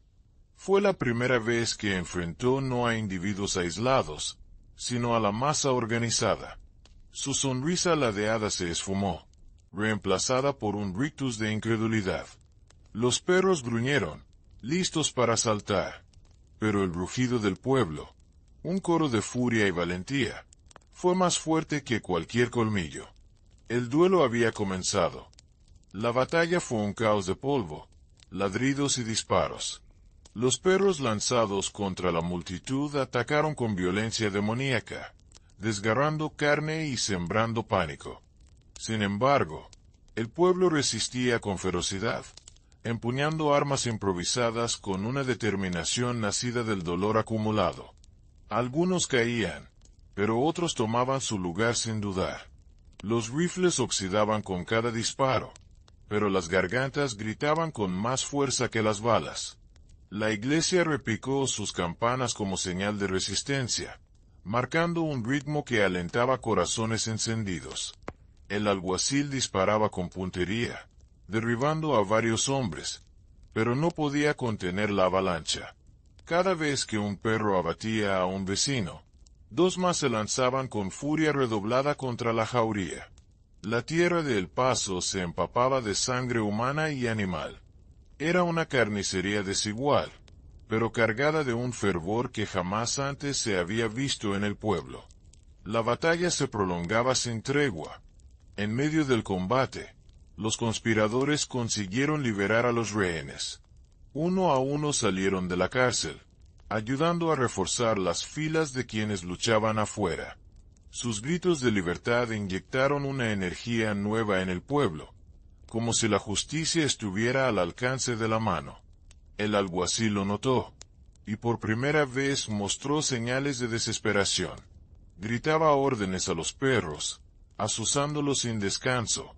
Fue la primera vez que enfrentó no a individuos aislados, sino a la masa organizada. Su sonrisa ladeada se esfumó, reemplazada por un rictus de incredulidad. Los perros gruñeron, listos para saltar, pero el rugido del pueblo, un coro de furia y valentía, fue más fuerte que cualquier colmillo. El duelo había comenzado. La batalla fue un caos de polvo, ladridos y disparos. Los perros lanzados contra la multitud atacaron con violencia demoníaca, desgarrando carne y sembrando pánico. Sin embargo, el pueblo resistía con ferocidad, empuñando armas improvisadas con una determinación nacida del dolor acumulado. Algunos caían, pero otros tomaban su lugar sin dudar. Los rifles oxidaban con cada disparo, pero las gargantas gritaban con más fuerza que las balas. La iglesia repicó sus campanas como señal de resistencia, marcando un ritmo que alentaba corazones encendidos. El alguacil disparaba con puntería, derribando a varios hombres, pero no podía contener la avalancha. Cada vez que un perro abatía a un vecino, dos más se lanzaban con furia redoblada contra la jauría. La tierra de El Paso se empapaba de sangre humana y animal. Era una carnicería desigual, pero cargada de un fervor que jamás antes se había visto en el pueblo. La batalla se prolongaba sin tregua. En medio del combate, los conspiradores consiguieron liberar a los rehenes. Uno a uno salieron de la cárcel, ayudando a reforzar las filas de quienes luchaban afuera. Sus gritos de libertad inyectaron una energía nueva en el pueblo, como si la justicia estuviera al alcance de la mano. El alguacil lo notó, y por primera vez mostró señales de desesperación. Gritaba órdenes a los perros, azuzándolos sin descanso,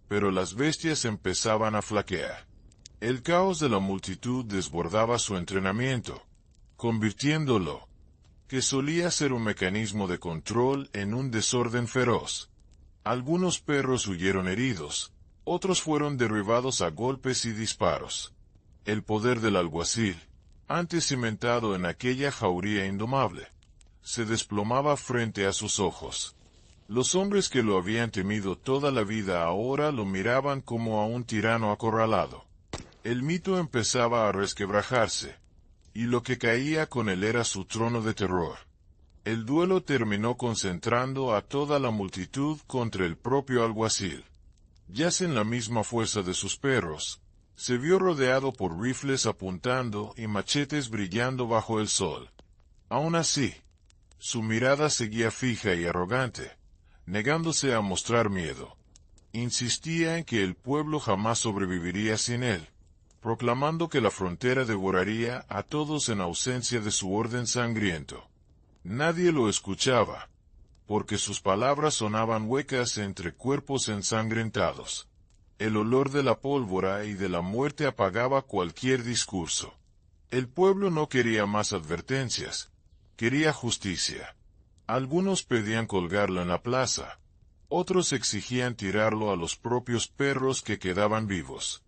pero las bestias empezaban a flaquear. El caos de la multitud desbordaba su entrenamiento, convirtiéndolo, que solía ser un mecanismo de control, en un desorden feroz. Algunos perros huyeron heridos, otros fueron derribados a golpes y disparos. El poder del alguacil, antes cimentado en aquella jauría indomable, se desplomaba frente a sus ojos. Los hombres que lo habían temido toda la vida ahora lo miraban como a un tirano acorralado. El mito empezaba a resquebrajarse, y lo que caía con él era su trono de terror. El duelo terminó concentrando a toda la multitud contra el propio alguacil. Ya sin la misma fuerza de sus perros, se vio rodeado por rifles apuntando y machetes brillando bajo el sol. Aún así, su mirada seguía fija y arrogante, negándose a mostrar miedo. Insistía en que el pueblo jamás sobreviviría sin él, proclamando que la frontera devoraría a todos en ausencia de su orden sangriento. Nadie lo escuchaba, porque sus palabras sonaban huecas entre cuerpos ensangrentados. El olor de la pólvora y de la muerte apagaba cualquier discurso. El pueblo no quería más advertencias, quería justicia. Algunos pedían colgarlo en la plaza, otros exigían tirarlo a los propios perros que quedaban vivos.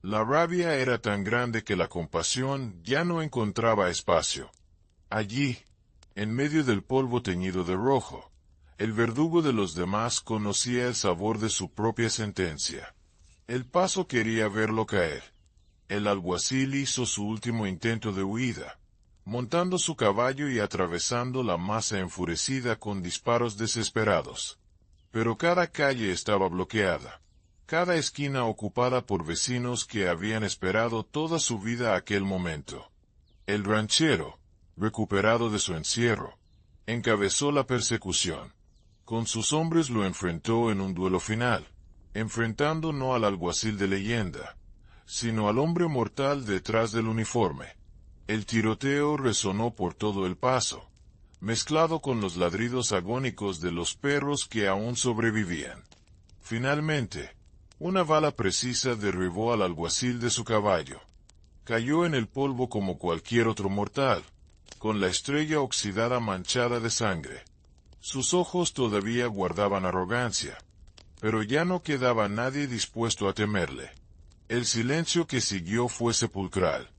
La rabia era tan grande que la compasión ya no encontraba espacio. Allí, en medio del polvo teñido de rojo, el verdugo de los demás conocía el sabor de su propia sentencia. El Paso quería verlo caer. El alguacil hizo su último intento de huida, montando su caballo y atravesando la masa enfurecida con disparos desesperados. Pero cada calle estaba bloqueada, cada esquina ocupada por vecinos que habían esperado toda su vida aquel momento. El ranchero, recuperado de su encierro, encabezó la persecución. Con sus hombres lo enfrentó en un duelo final, enfrentando no al alguacil de leyenda, sino al hombre mortal detrás del uniforme. El tiroteo resonó por todo El Paso, mezclado con los ladridos agónicos de los perros que aún sobrevivían. Finalmente, una bala precisa derribó al alguacil de su caballo. Cayó en el polvo como cualquier otro mortal, con la estrella oxidada manchada de sangre. Sus ojos todavía guardaban arrogancia, pero ya no quedaba nadie dispuesto a temerle. El silencio que siguió fue sepulcral,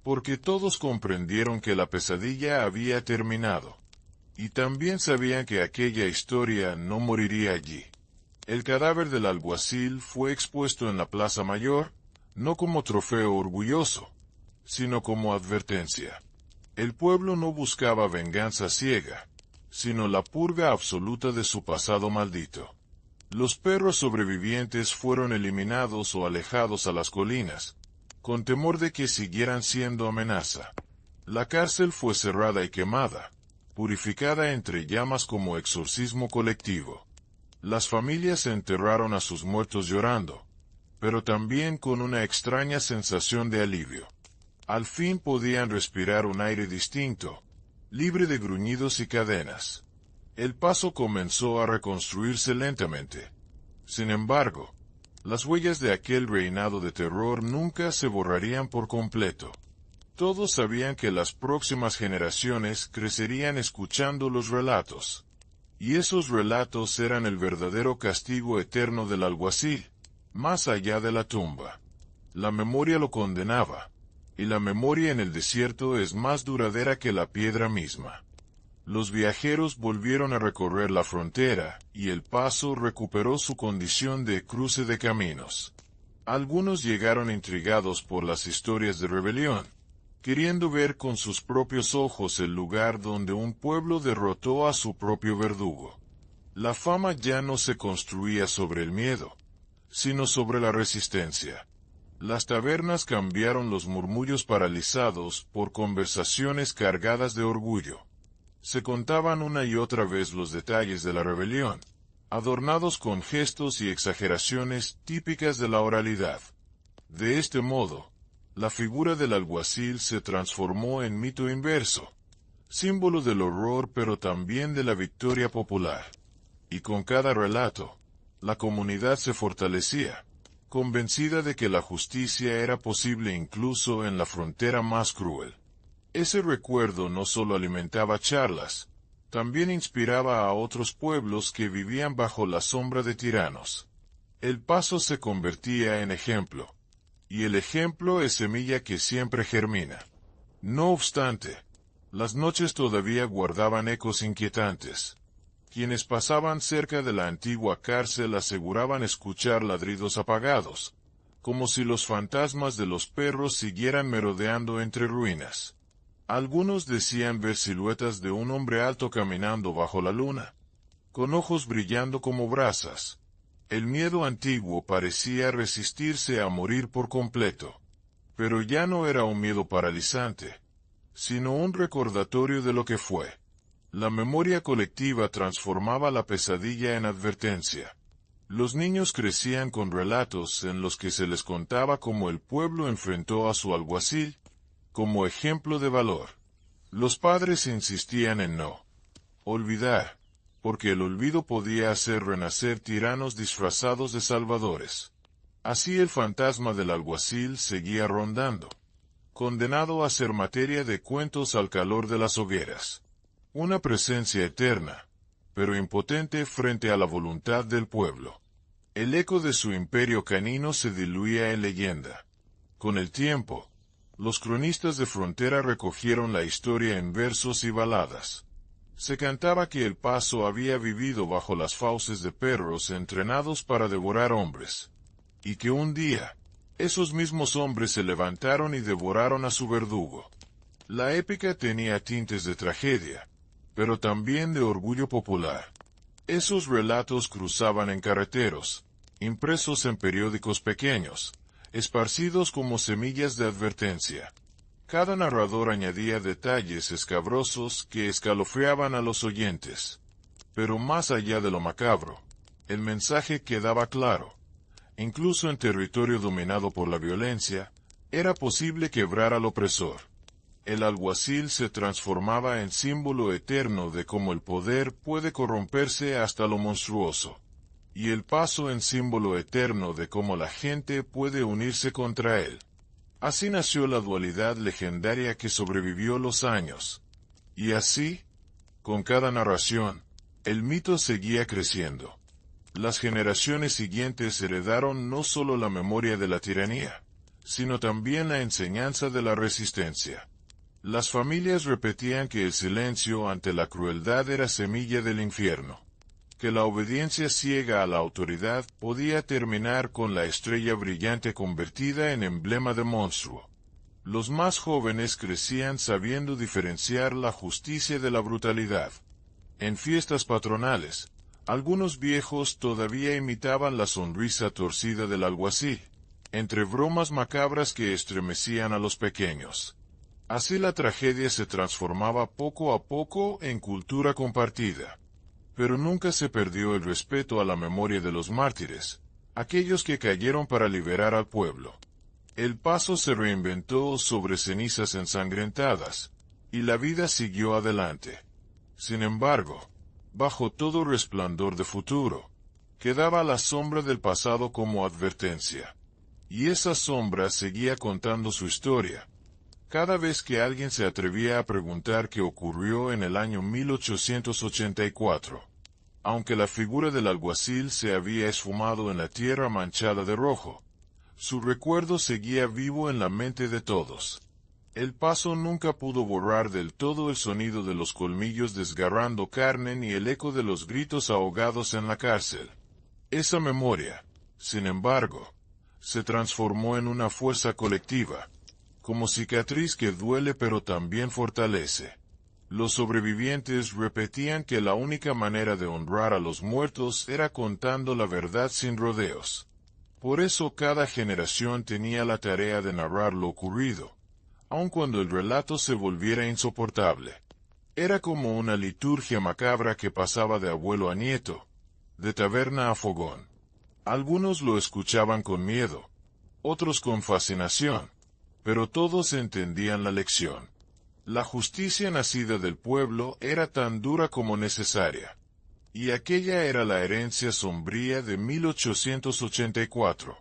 porque todos comprendieron que la pesadilla había terminado, y también sabían que aquella historia no moriría allí. El cadáver del alguacil fue expuesto en la Plaza Mayor, no como trofeo orgulloso, sino como advertencia. El pueblo no buscaba venganza ciega, sino la purga absoluta de su pasado maldito. Los perros sobrevivientes fueron eliminados o alejados a las colinas, con temor de que siguieran siendo amenaza. La cárcel fue cerrada y quemada, purificada entre llamas como exorcismo colectivo. Las familias enterraron a sus muertos llorando, pero también con una extraña sensación de alivio. Al fin podían respirar un aire distinto, libre de gruñidos y cadenas. El paso comenzó a reconstruirse lentamente. Sin embargo, las huellas de aquel reinado de terror nunca se borrarían por completo. Todos sabían que las próximas generaciones crecerían escuchando los relatos. Y esos relatos eran el verdadero castigo eterno del alguacil, más allá de la tumba. La memoria lo condenaba, y la memoria en el desierto es más duradera que la piedra misma. Los viajeros volvieron a recorrer la frontera, y el paso recuperó su condición de cruce de caminos. Algunos llegaron intrigados por las historias de rebelión, queriendo ver con sus propios ojos el lugar donde un pueblo derrotó a su propio verdugo. La fama ya no se construía sobre el miedo, sino sobre la resistencia. Las tabernas cambiaron los murmullos paralizados por conversaciones cargadas de orgullo. Se contaban una y otra vez los detalles de la rebelión, adornados con gestos y exageraciones típicas de la oralidad. De este modo, la figura del alguacil se transformó en mito inverso, símbolo del horror pero también de la victoria popular. Y con cada relato, la comunidad se fortalecía, convencida de que la justicia era posible incluso en la frontera más cruel. Ese recuerdo no solo alimentaba charlas, también inspiraba a otros pueblos que vivían bajo la sombra de tiranos. El paso se convertía en ejemplo, y el ejemplo es semilla que siempre germina. No obstante, las noches todavía guardaban ecos inquietantes. Quienes pasaban cerca de la antigua cárcel aseguraban escuchar ladridos apagados, como si los fantasmas de los perros siguieran merodeando entre ruinas. Algunos decían ver siluetas de un hombre alto caminando bajo la luna, con ojos brillando como brasas. El miedo antiguo parecía resistirse a morir por completo. Pero ya no era un miedo paralizante, sino un recordatorio de lo que fue. La memoria colectiva transformaba la pesadilla en advertencia. Los niños crecían con relatos en los que se les contaba cómo el pueblo enfrentó a su alguacil, como ejemplo de valor. Los padres insistían en no olvidar, porque el olvido podía hacer renacer tiranos disfrazados de salvadores. Así el fantasma del alguacil seguía rondando, condenado a ser materia de cuentos al calor de las hogueras. Una presencia eterna, pero impotente frente a la voluntad del pueblo. El eco de su imperio canino se diluía en leyenda. Con el tiempo, los cronistas de frontera recogieron la historia en versos y baladas. Se cantaba que el paso había vivido bajo las fauces de perros entrenados para devorar hombres, y que un día, esos mismos hombres se levantaron y devoraron a su verdugo. La épica tenía tintes de tragedia, pero también de orgullo popular. Esos relatos cruzaban en carreteros, impresos en periódicos pequeños, esparcidos como semillas de advertencia. Cada narrador añadía detalles escabrosos que escalofriaban a los oyentes. Pero más allá de lo macabro, el mensaje quedaba claro. Incluso en territorio dominado por la violencia, era posible quebrar al opresor. El alguacil se transformaba en símbolo eterno de cómo el poder puede corromperse hasta lo monstruoso, y el paso en símbolo eterno de cómo la gente puede unirse contra él. Así nació la dualidad legendaria que sobrevivió los años. Y así, con cada narración, el mito seguía creciendo. Las generaciones siguientes heredaron no solo la memoria de la tiranía, sino también la enseñanza de la resistencia. Las familias repetían que el silencio ante la crueldad era semilla del infierno, que la obediencia ciega a la autoridad podía terminar con la estrella brillante convertida en emblema de monstruo. Los más jóvenes crecían sabiendo diferenciar la justicia de la brutalidad. En fiestas patronales, algunos viejos todavía imitaban la sonrisa torcida del alguacil, entre bromas macabras que estremecían a los pequeños. Así la tragedia se transformaba poco a poco en cultura compartida. Pero nunca se perdió el respeto a la memoria de los mártires, aquellos que cayeron para liberar al pueblo. El Paso se reinventó sobre cenizas ensangrentadas, y la vida siguió adelante. Sin embargo, bajo todo resplandor de futuro, quedaba la sombra del pasado como advertencia. Y esa sombra seguía contando su historia. Cada vez que alguien se atrevía a preguntar qué ocurrió en el año 1884, aunque la figura del alguacil se había esfumado en la tierra manchada de rojo, su recuerdo seguía vivo en la mente de todos. El Paso nunca pudo borrar del todo el sonido de los colmillos desgarrando carne ni el eco de los gritos ahogados en la cárcel. Esa memoria, sin embargo, se transformó en una fuerza colectiva, como cicatriz que duele pero también fortalece. Los sobrevivientes repetían que la única manera de honrar a los muertos era contando la verdad sin rodeos. Por eso cada generación tenía la tarea de narrar lo ocurrido, aun cuando el relato se volviera insoportable. Era como una liturgia macabra que pasaba de abuelo a nieto, de taberna a fogón. Algunos lo escuchaban con miedo, otros con fascinación, pero todos entendían la lección. La justicia nacida del pueblo era tan dura como necesaria. Y aquella era la herencia sombría de 1884.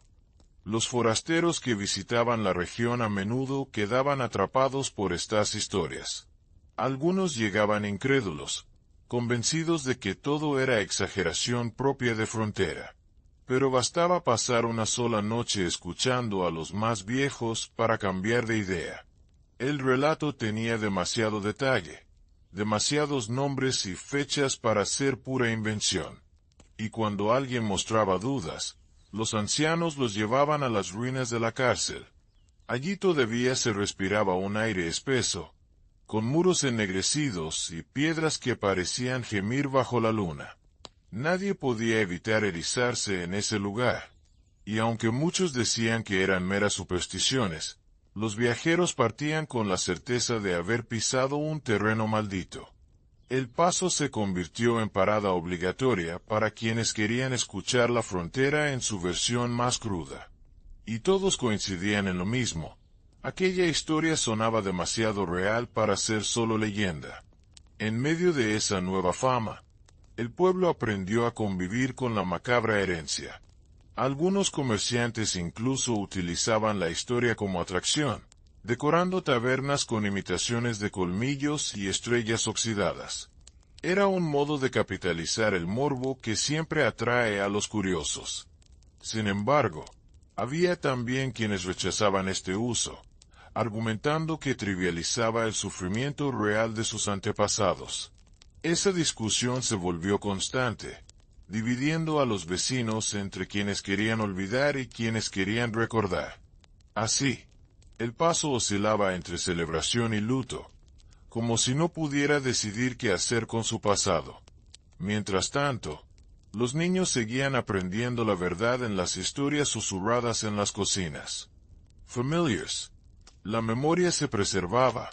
Los forasteros que visitaban la región a menudo quedaban atrapados por estas historias. Algunos llegaban incrédulos, convencidos de que todo era exageración propia de frontera. Pero bastaba pasar una sola noche escuchando a los más viejos para cambiar de idea. El relato tenía demasiado detalle, demasiados nombres y fechas para ser pura invención. Y cuando alguien mostraba dudas, los ancianos los llevaban a las ruinas de la cárcel. Allí todavía se respiraba un aire espeso, con muros ennegrecidos y piedras que parecían gemir bajo la luna. Nadie podía evitar erizarse en ese lugar, y aunque muchos decían que eran meras supersticiones, los viajeros partían con la certeza de haber pisado un terreno maldito. El Paso se convirtió en parada obligatoria para quienes querían escuchar la frontera en su versión más cruda. Y todos coincidían en lo mismo: aquella historia sonaba demasiado real para ser solo leyenda. En medio de esa nueva fama, el pueblo aprendió a convivir con la macabra herencia. Algunos comerciantes incluso utilizaban la historia como atracción, decorando tabernas con imitaciones de colmillos y estrellas oxidadas. Era un modo de capitalizar el morbo que siempre atrae a los curiosos. Sin embargo, había también quienes rechazaban este uso, argumentando que trivializaba el sufrimiento real de sus antepasados. Esa discusión se volvió constante, dividiendo a los vecinos entre quienes querían olvidar y quienes querían recordar. Así, el Paso oscilaba entre celebración y luto, como si no pudiera decidir qué hacer con su pasado. Mientras tanto, los niños seguían aprendiendo la verdad en las historias susurradas en las cocinas. Familiars. La memoria se preservaba,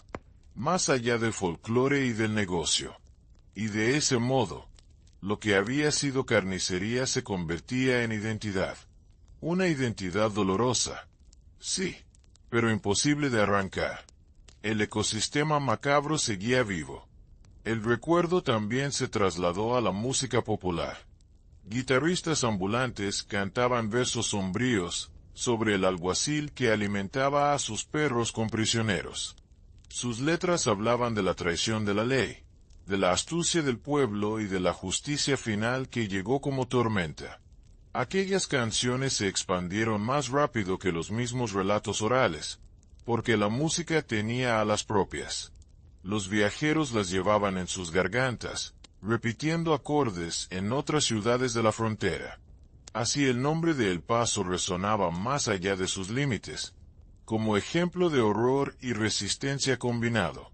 más allá del folclore y del negocio. Y de ese modo, lo que había sido carnicería se convertía en identidad. Una identidad dolorosa. Sí, pero imposible de arrancar. El ecosistema macabro seguía vivo. El recuerdo también se trasladó a la música popular. Guitarristas ambulantes cantaban versos sombríos sobre el alguacil que alimentaba a sus perros con prisioneros. Sus letras hablaban de la traición de la ley, de la astucia del pueblo y de la justicia final que llegó como tormenta. Aquellas canciones se expandieron más rápido que los mismos relatos orales, porque la música tenía alas propias. Los viajeros las llevaban en sus gargantas, repitiendo acordes en otras ciudades de la frontera. Así el nombre de El Paso resonaba más allá de sus límites, como ejemplo de horror y resistencia combinado.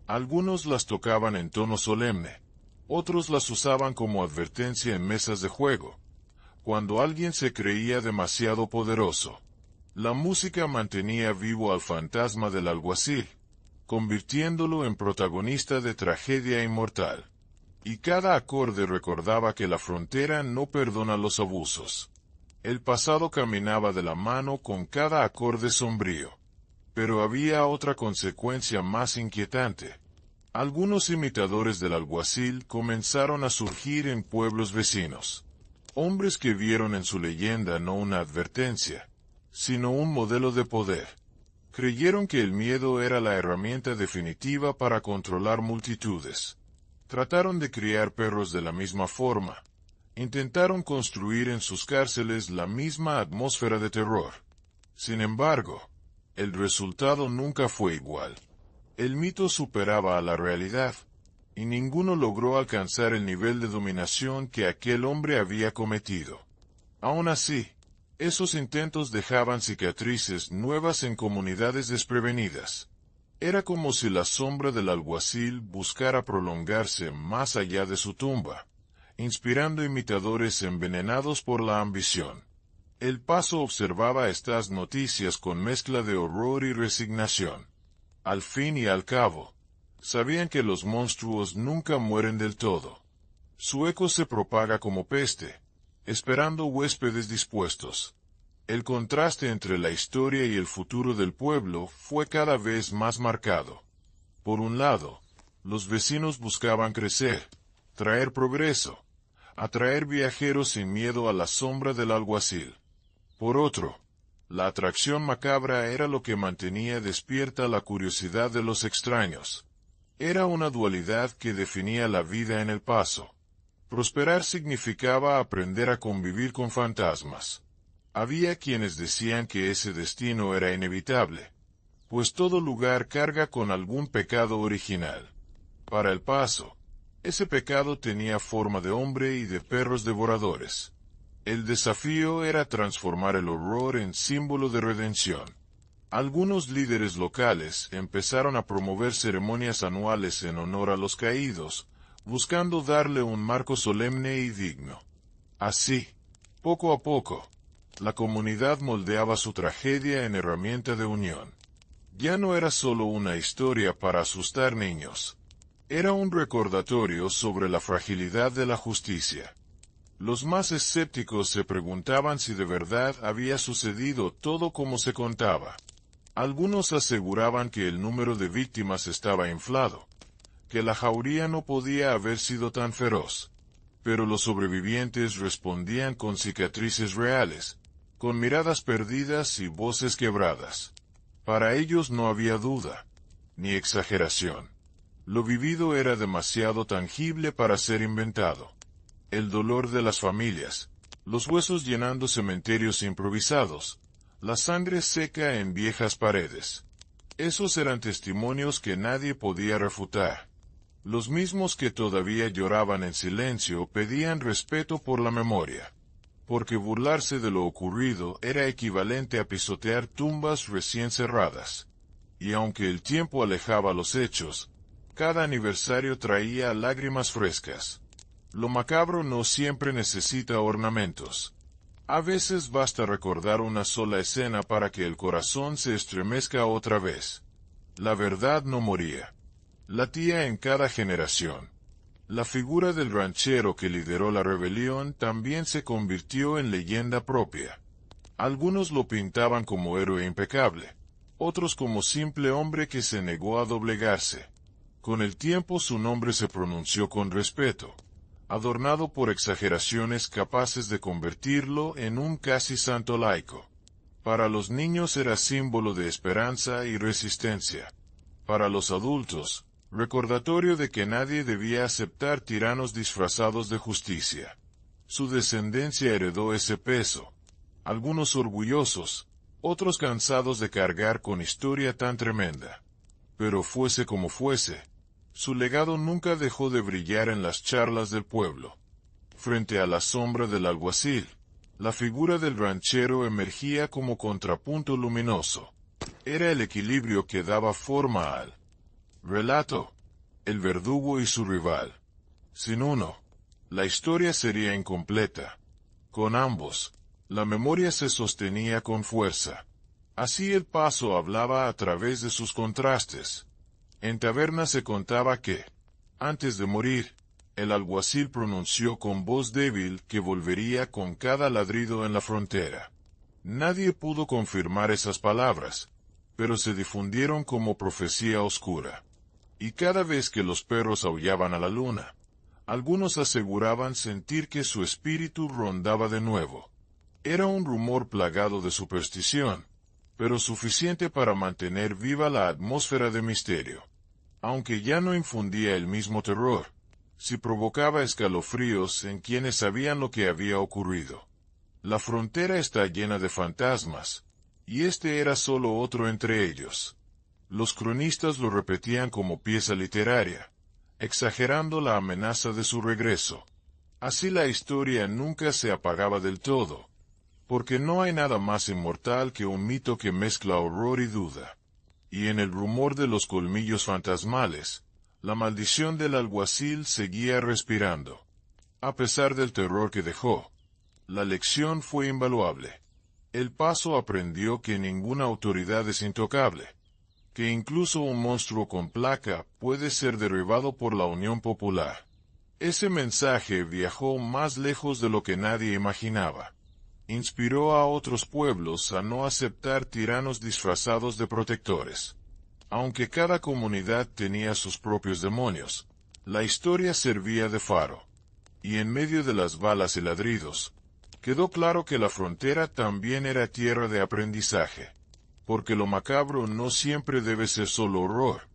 Algunos las tocaban en tono solemne, otros las usaban como advertencia en mesas de juego, cuando alguien se creía demasiado poderoso. La música mantenía vivo al fantasma del alguacil, convirtiéndolo en protagonista de tragedia inmortal. Y cada acorde recordaba que la frontera no perdona los abusos. El pasado caminaba de la mano con cada acorde sombrío. Pero había otra consecuencia más inquietante. Algunos imitadores del alguacil comenzaron a surgir en pueblos vecinos. Hombres que vieron en su leyenda no una advertencia, sino un modelo de poder. Creyeron que el miedo era la herramienta definitiva para controlar multitudes. Trataron de criar perros de la misma forma. Intentaron construir en sus cárceles la misma atmósfera de terror. Sin embargo, el resultado nunca fue igual. El mito superaba a la realidad, y ninguno logró alcanzar el nivel de dominación que aquel hombre había cometido. Aún así, esos intentos dejaban cicatrices nuevas en comunidades desprevenidas. Era como si la sombra del alguacil buscara prolongarse más allá de su tumba, inspirando imitadores envenenados por la ambición. El Paso observaba estas noticias con mezcla de horror y resignación. Al fin y al cabo, sabían que los monstruos nunca mueren del todo. Su eco se propaga como peste, esperando huéspedes dispuestos. El contraste entre la historia y el futuro del pueblo fue cada vez más marcado. Por un lado, los vecinos buscaban crecer, traer progreso, atraer viajeros sin miedo a la sombra del alguacil. Por otro, la atracción macabra era lo que mantenía despierta la curiosidad de los extraños. Era una dualidad que definía la vida en El Paso. Prosperar significaba aprender a convivir con fantasmas. Había quienes decían que ese destino era inevitable, pues todo lugar carga con algún pecado original. Para El Paso, ese pecado tenía forma de hombre y de perros devoradores. El desafío era transformar el horror en símbolo de redención. Algunos líderes locales empezaron a promover ceremonias anuales en honor a los caídos, buscando darle un marco solemne y digno. Así, poco a poco, la comunidad moldeaba su tragedia en herramienta de unión. Ya no era solo una historia para asustar niños. Era un recordatorio sobre la fragilidad de la justicia. Los más escépticos se preguntaban si de verdad había sucedido todo como se contaba. Algunos aseguraban que el número de víctimas estaba inflado, que la jauría no podía haber sido tan feroz. Pero los sobrevivientes respondían con cicatrices reales, con miradas perdidas y voces quebradas. Para ellos no había duda, ni exageración. Lo vivido era demasiado tangible para ser inventado. El dolor de las familias, los huesos llenando cementerios improvisados, la sangre seca en viejas paredes. Esos eran testimonios que nadie podía refutar. Los mismos que todavía lloraban en silencio pedían respeto por la memoria, porque burlarse de lo ocurrido era equivalente a pisotear tumbas recién cerradas. Y aunque el tiempo alejaba los hechos, cada aniversario traía lágrimas frescas. Lo macabro no siempre necesita ornamentos. A veces basta recordar una sola escena para que el corazón se estremezca otra vez. La verdad no moría. Latía en cada generación. La figura del ranchero que lideró la rebelión también se convirtió en leyenda propia. Algunos lo pintaban como héroe impecable, otros como simple hombre que se negó a doblegarse. Con el tiempo su nombre se pronunció con respeto, adornado por exageraciones capaces de convertirlo en un casi santo laico. Para los niños era símbolo de esperanza y resistencia. Para los adultos, recordatorio de que nadie debía aceptar tiranos disfrazados de justicia. Su descendencia heredó ese peso, algunos orgullosos, otros cansados de cargar con historia tan tremenda. Pero fuese como fuese, su legado nunca dejó de brillar en las charlas del pueblo. Frente a la sombra del alguacil, la figura del ranchero emergía como contrapunto luminoso. Era el equilibrio que daba forma al relato, el verdugo y su rival. Sin uno, la historia sería incompleta. Con ambos, la memoria se sostenía con fuerza. Así El Paso hablaba a través de sus contrastes. En taberna se contaba que, antes de morir, el alguacil pronunció con voz débil que volvería con cada ladrido en la frontera. Nadie pudo confirmar esas palabras, pero se difundieron como profecía oscura. Y cada vez que los perros aullaban a la luna, algunos aseguraban sentir que su espíritu rondaba de nuevo. Era un rumor plagado de superstición, pero suficiente para mantener viva la atmósfera de misterio. Aunque ya no infundía el mismo terror, sí provocaba escalofríos en quienes sabían lo que había ocurrido. La frontera está llena de fantasmas, y este era solo otro entre ellos. Los cronistas lo repetían como pieza literaria, exagerando la amenaza de su regreso. Así la historia nunca se apagaba del todo, porque no hay nada más inmortal que un mito que mezcla horror y duda. Y en el rumor de los colmillos fantasmales, la maldición del alguacil seguía respirando. A pesar del terror que dejó, la lección fue invaluable. El Paso aprendió que ninguna autoridad es intocable, que incluso un monstruo con placa puede ser derribado por la unión popular. Ese mensaje viajó más lejos de lo que nadie imaginaba. Inspiró a otros pueblos a no aceptar tiranos disfrazados de protectores. Aunque cada comunidad tenía sus propios demonios, la historia servía de faro. Y en medio de las balas y ladridos, quedó claro que la frontera también era tierra de aprendizaje. Porque lo macabro no siempre debe ser solo horror.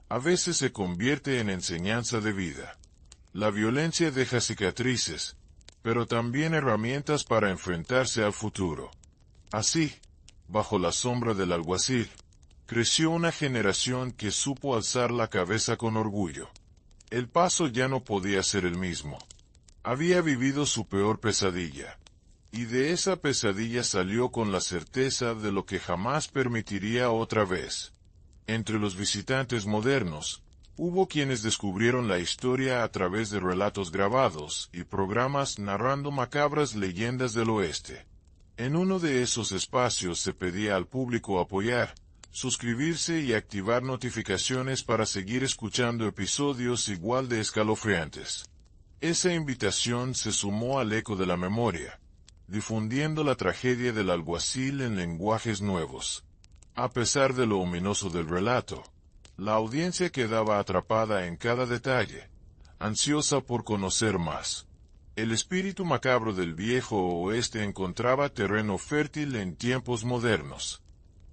A veces se convierte en enseñanza de vida. La violencia deja cicatrices, pero también herramientas para enfrentarse al futuro. Así, bajo la sombra del alguacil, creció una generación que supo alzar la cabeza con orgullo. El Paso ya no podía ser el mismo. Había vivido su peor pesadilla. Y de esa pesadilla salió con la certeza de lo que jamás permitiría otra vez. Entre los visitantes modernos, hubo quienes descubrieron la historia a través de relatos grabados y programas narrando macabras leyendas del oeste. En uno de esos espacios se pedía al público apoyar, suscribirse y activar notificaciones para seguir escuchando episodios igual de escalofriantes. Esa invitación se sumó al eco de la memoria, difundiendo la tragedia del alguacil en lenguajes nuevos. A pesar de lo ominoso del relato, la audiencia quedaba atrapada en cada detalle, ansiosa por conocer más. El espíritu macabro del viejo oeste encontraba terreno fértil en tiempos modernos.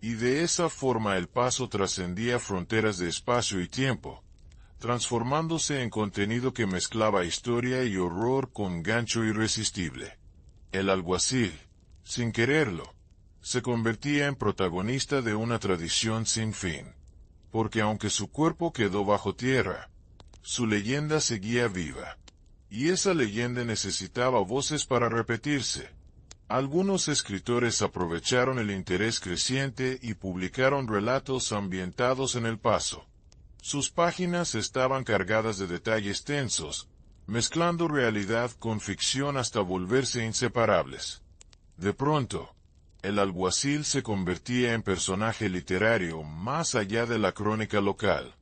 Y de esa forma el Paso trascendía fronteras de espacio y tiempo, transformándose en contenido que mezclaba historia y horror con gancho irresistible. El alguacil, sin quererlo, se convertía en protagonista de una tradición sin fin. Porque aunque su cuerpo quedó bajo tierra, su leyenda seguía viva. Y esa leyenda necesitaba voces para repetirse. Algunos escritores aprovecharon el interés creciente y publicaron relatos ambientados en El Paso. Sus páginas estaban cargadas de detalles tensos, mezclando realidad con ficción hasta volverse inseparables. De pronto, el alguacil se convertía en personaje literario más allá de la crónica local.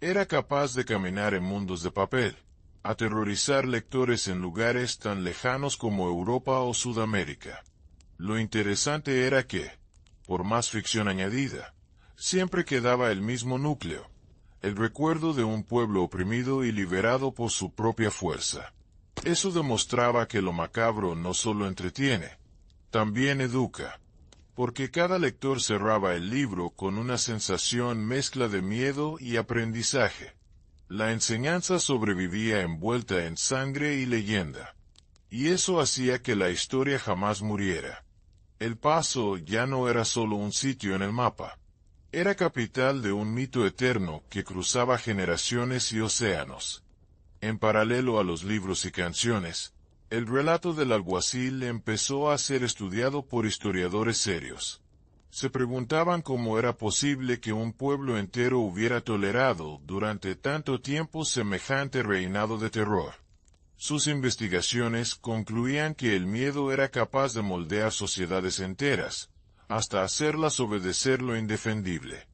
Era capaz de caminar en mundos de papel, aterrorizar lectores en lugares tan lejanos como Europa o Sudamérica. Lo interesante era que, por más ficción añadida, siempre quedaba el mismo núcleo, el recuerdo de un pueblo oprimido y liberado por su propia fuerza. Eso demostraba que lo macabro no solo entretiene, también educa, porque cada lector cerraba el libro con una sensación mezcla de miedo y aprendizaje. La enseñanza sobrevivía envuelta en sangre y leyenda, y eso hacía que la historia jamás muriera. El Paso ya no era solo un sitio en el mapa. Era capital de un mito eterno que cruzaba generaciones y océanos. En paralelo a los libros y canciones, el relato del alguacil empezó a ser estudiado por historiadores serios. Se preguntaban cómo era posible que un pueblo entero hubiera tolerado durante tanto tiempo semejante reinado de terror. Sus investigaciones concluían que el miedo era capaz de moldear sociedades enteras, hasta hacerlas obedecer lo indefendible.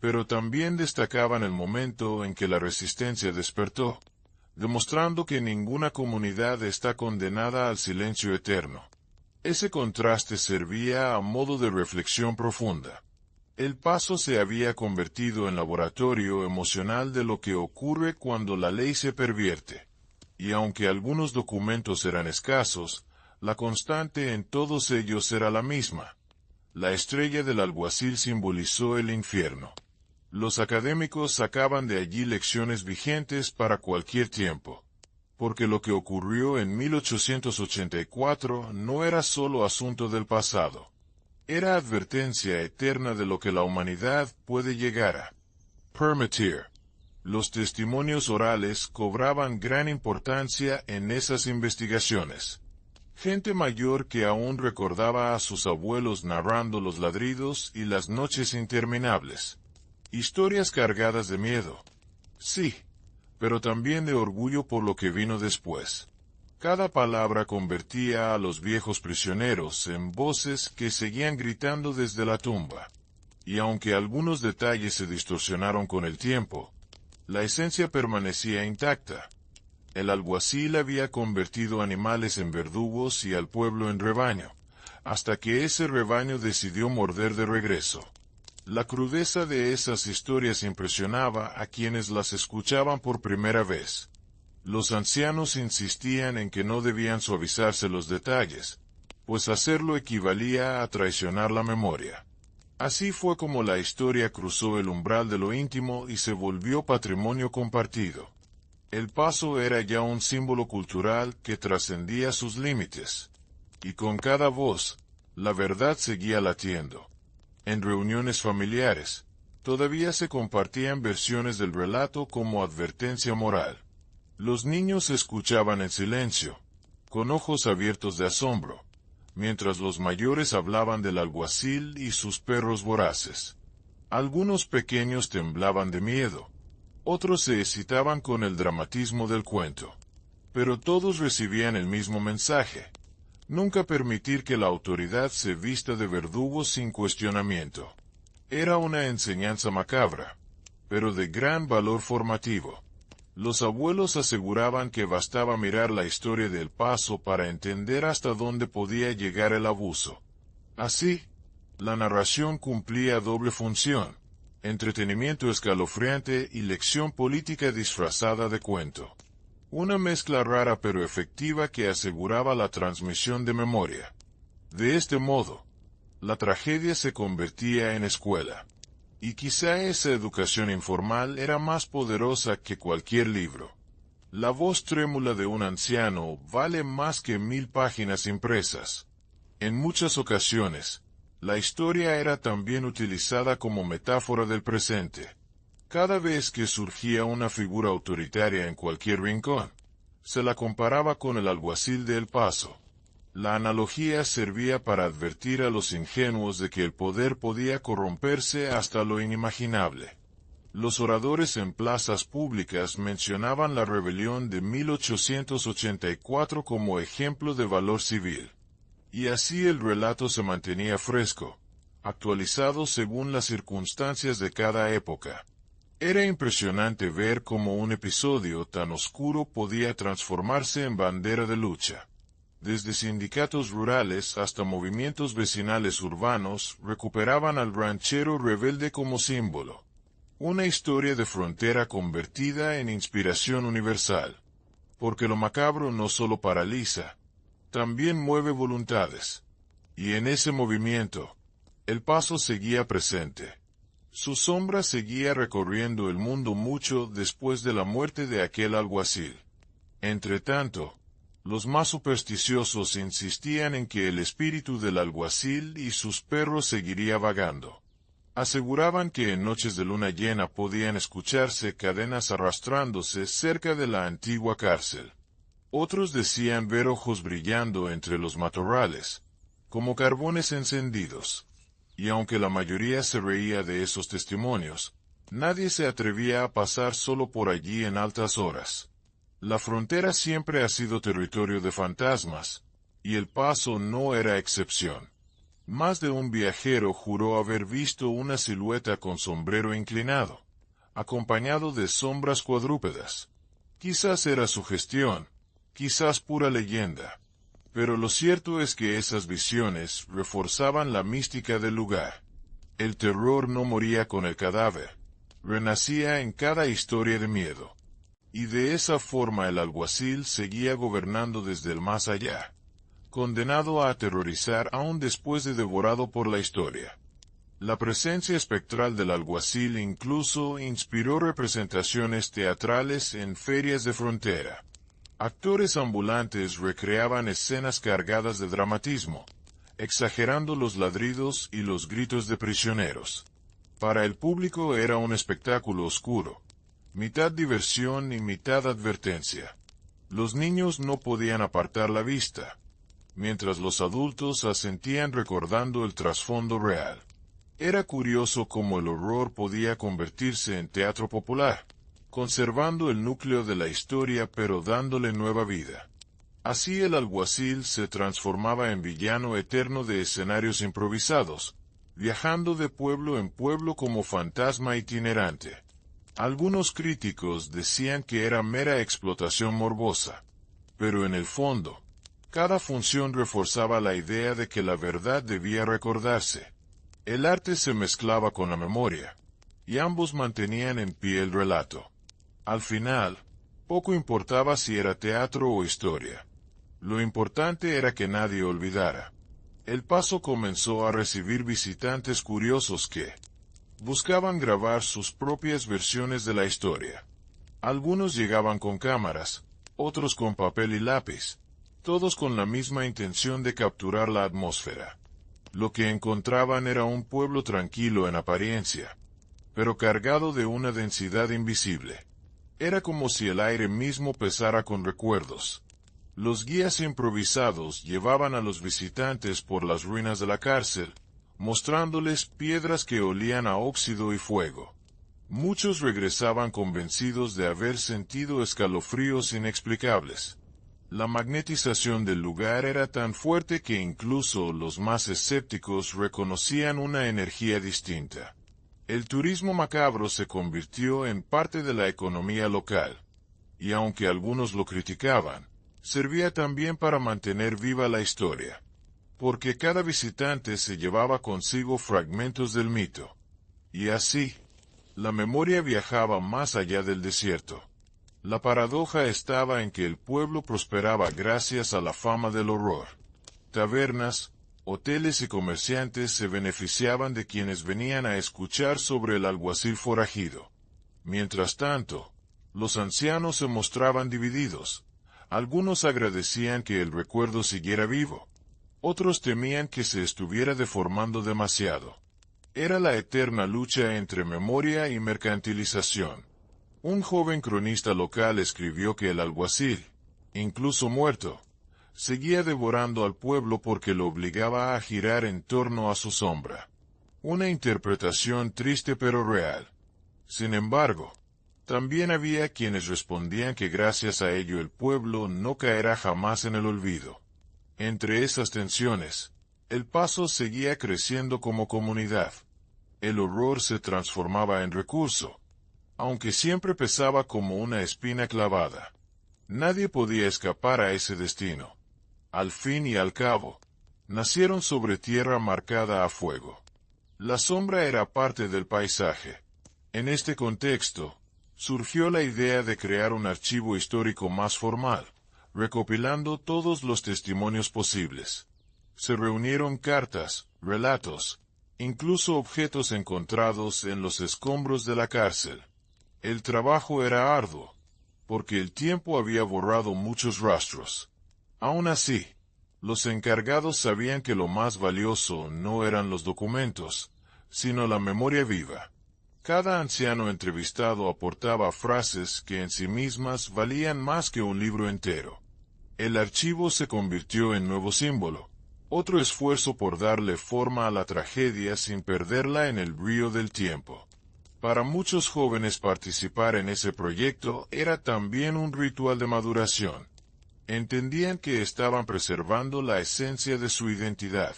pero también destacaban el momento en que la resistencia despertó, demostrando que ninguna comunidad está condenada al silencio eterno. Ese contraste servía a modo de reflexión profunda. El Paso se había convertido en laboratorio emocional de lo que ocurre cuando la ley se pervierte. Y aunque algunos documentos eran escasos, la constante en todos ellos era la misma. La estrella del alguacil simbolizó el infierno. Los académicos sacaban de allí lecciones vigentes para cualquier tiempo. Porque lo que ocurrió en 1884 no era solo asunto del pasado. Era advertencia eterna de lo que la humanidad puede llegar a permitir. Los testimonios orales cobraban gran importancia en esas investigaciones. Gente mayor que aún recordaba a sus abuelos narrando los ladridos y las noches interminables. Historias cargadas de miedo. Sí, pero también de orgullo por lo que vino después. Cada palabra convertía a los viejos prisioneros en voces que seguían gritando desde la tumba. Y aunque algunos detalles se distorsionaron con el tiempo, la esencia permanecía intacta. El alguacil había convertido animales en verdugos y al pueblo en rebaño, hasta que ese rebaño decidió morder de regreso. La crudeza de esas historias impresionaba a quienes las escuchaban por primera vez. Los ancianos insistían en que no debían suavizarse los detalles, pues hacerlo equivalía a traicionar la memoria. Así fue como la historia cruzó el umbral de lo íntimo y se volvió patrimonio compartido. El Paso era ya un símbolo cultural que trascendía sus límites. Y con cada voz, la verdad seguía latiendo. En reuniones familiares, todavía se compartían versiones del relato como advertencia moral. Los niños escuchaban en silencio, con ojos abiertos de asombro, mientras los mayores hablaban del alguacil y sus perros voraces. Algunos pequeños temblaban de miedo, otros se excitaban con el dramatismo del cuento. Pero todos recibían el mismo mensaje: nunca permitir que la autoridad se vista de verdugo sin cuestionamiento. Era una enseñanza macabra, pero de gran valor formativo. Los abuelos aseguraban que bastaba mirar la historia del Paso para entender hasta dónde podía llegar el abuso. Así, la narración cumplía doble función: entretenimiento escalofriante y lección política disfrazada de cuento. Una mezcla rara pero efectiva que aseguraba la transmisión de memoria. De este modo, la tragedia se convertía en escuela. Y quizá esa educación informal era más poderosa que cualquier libro. La voz trémula de un anciano vale más que 1000 páginas impresas. En muchas ocasiones, la historia era también utilizada como metáfora del presente. Cada vez que surgía una figura autoritaria en cualquier rincón, se la comparaba con el alguacil de El Paso. La analogía servía para advertir a los ingenuos de que el poder podía corromperse hasta lo inimaginable. Los oradores en plazas públicas mencionaban la rebelión de 1884 como ejemplo de valor civil. Y así el relato se mantenía fresco, actualizado según las circunstancias de cada época. Era impresionante ver cómo un episodio tan oscuro podía transformarse en bandera de lucha. Desde sindicatos rurales hasta movimientos vecinales urbanos recuperaban al ranchero rebelde como símbolo. Una historia de frontera convertida en inspiración universal. Porque lo macabro no solo paraliza, también mueve voluntades. Y en ese movimiento, El Paso seguía presente. Su sombra seguía recorriendo el mundo mucho después de la muerte de aquel alguacil. Entretanto, los más supersticiosos insistían en que el espíritu del alguacil y sus perros seguiría vagando. Aseguraban que en noches de luna llena podían escucharse cadenas arrastrándose cerca de la antigua cárcel. Otros decían ver ojos brillando entre los matorrales, como carbones encendidos. Y aunque la mayoría se reía de esos testimonios, nadie se atrevía a pasar solo por allí en altas horas. La frontera siempre ha sido territorio de fantasmas, y El Paso no era excepción. Más de un viajero juró haber visto una silueta con sombrero inclinado, acompañado de sombras cuadrúpedas. Quizás era sugestión, quizás pura leyenda. Pero lo cierto es que esas visiones reforzaban la mística del lugar. El terror no moría con el cadáver, renacía en cada historia de miedo. Y de esa forma el alguacil seguía gobernando desde el más allá, condenado a aterrorizar aún después de devorado por la historia. La presencia espectral del alguacil incluso inspiró representaciones teatrales en ferias de frontera. Actores ambulantes recreaban escenas cargadas de dramatismo, exagerando los ladridos y los gritos de prisioneros. Para el público era un espectáculo oscuro, mitad diversión y mitad advertencia. Los niños no podían apartar la vista, mientras los adultos asentían recordando el trasfondo real. Era curioso cómo el horror podía convertirse en teatro popular, conservando el núcleo de la historia pero dándole nueva vida. Así el alguacil se transformaba en villano eterno de escenarios improvisados, viajando de pueblo en pueblo como fantasma itinerante. Algunos críticos decían que era mera explotación morbosa, pero en el fondo, cada función reforzaba la idea de que la verdad debía recordarse. El arte se mezclaba con la memoria, y ambos mantenían en pie el relato. Al final, poco importaba si era teatro o historia. Lo importante era que nadie olvidara. El Paso comenzó a recibir visitantes curiosos que buscaban grabar sus propias versiones de la historia. Algunos llegaban con cámaras, otros con papel y lápiz, todos con la misma intención de capturar la atmósfera. Lo que encontraban era un pueblo tranquilo en apariencia, pero cargado de una densidad invisible. Era como si el aire mismo pesara con recuerdos. Los guías improvisados llevaban a los visitantes por las ruinas de la cárcel, mostrándoles piedras que olían a óxido y fuego. Muchos regresaban convencidos de haber sentido escalofríos inexplicables. La magnetización del lugar era tan fuerte que incluso los más escépticos reconocían una energía distinta. El turismo macabro se convirtió en parte de la economía local, y aunque algunos lo criticaban, servía también para mantener viva la historia, porque cada visitante se llevaba consigo fragmentos del mito. Y así, la memoria viajaba más allá del desierto. La paradoja estaba en que el pueblo prosperaba gracias a la fama del horror. Tabernas, hoteles y comerciantes se beneficiaban de quienes venían a escuchar sobre el alguacil forajido. Mientras tanto, los ancianos se mostraban divididos. Algunos agradecían que el recuerdo siguiera vivo. Otros temían que se estuviera deformando demasiado. Era la eterna lucha entre memoria y mercantilización. Un joven cronista local escribió que el alguacil, incluso muerto, seguía devorando al pueblo porque lo obligaba a girar en torno a su sombra. Una interpretación triste pero real. Sin embargo, también había quienes respondían que gracias a ello el pueblo no caerá jamás en el olvido. Entre esas tensiones, el Paso seguía creciendo como comunidad. El horror se transformaba en recurso, aunque siempre pesaba como una espina clavada. Nadie podía escapar a ese destino. Al fin y al cabo, nacieron sobre tierra marcada a fuego. La sombra era parte del paisaje. En este contexto, surgió la idea de crear un archivo histórico más formal, recopilando todos los testimonios posibles. Se reunieron cartas, relatos, incluso objetos encontrados en los escombros de la cárcel. El trabajo era arduo, porque el tiempo había borrado muchos rastros. Aún así, los encargados sabían que lo más valioso no eran los documentos, sino la memoria viva. Cada anciano entrevistado aportaba frases que en sí mismas valían más que un libro entero. El archivo se convirtió en nuevo símbolo, otro esfuerzo por darle forma a la tragedia sin perderla en el brío del tiempo. Para muchos jóvenes participar en ese proyecto era también un ritual de maduración. Entendían que estaban preservando la esencia de su identidad.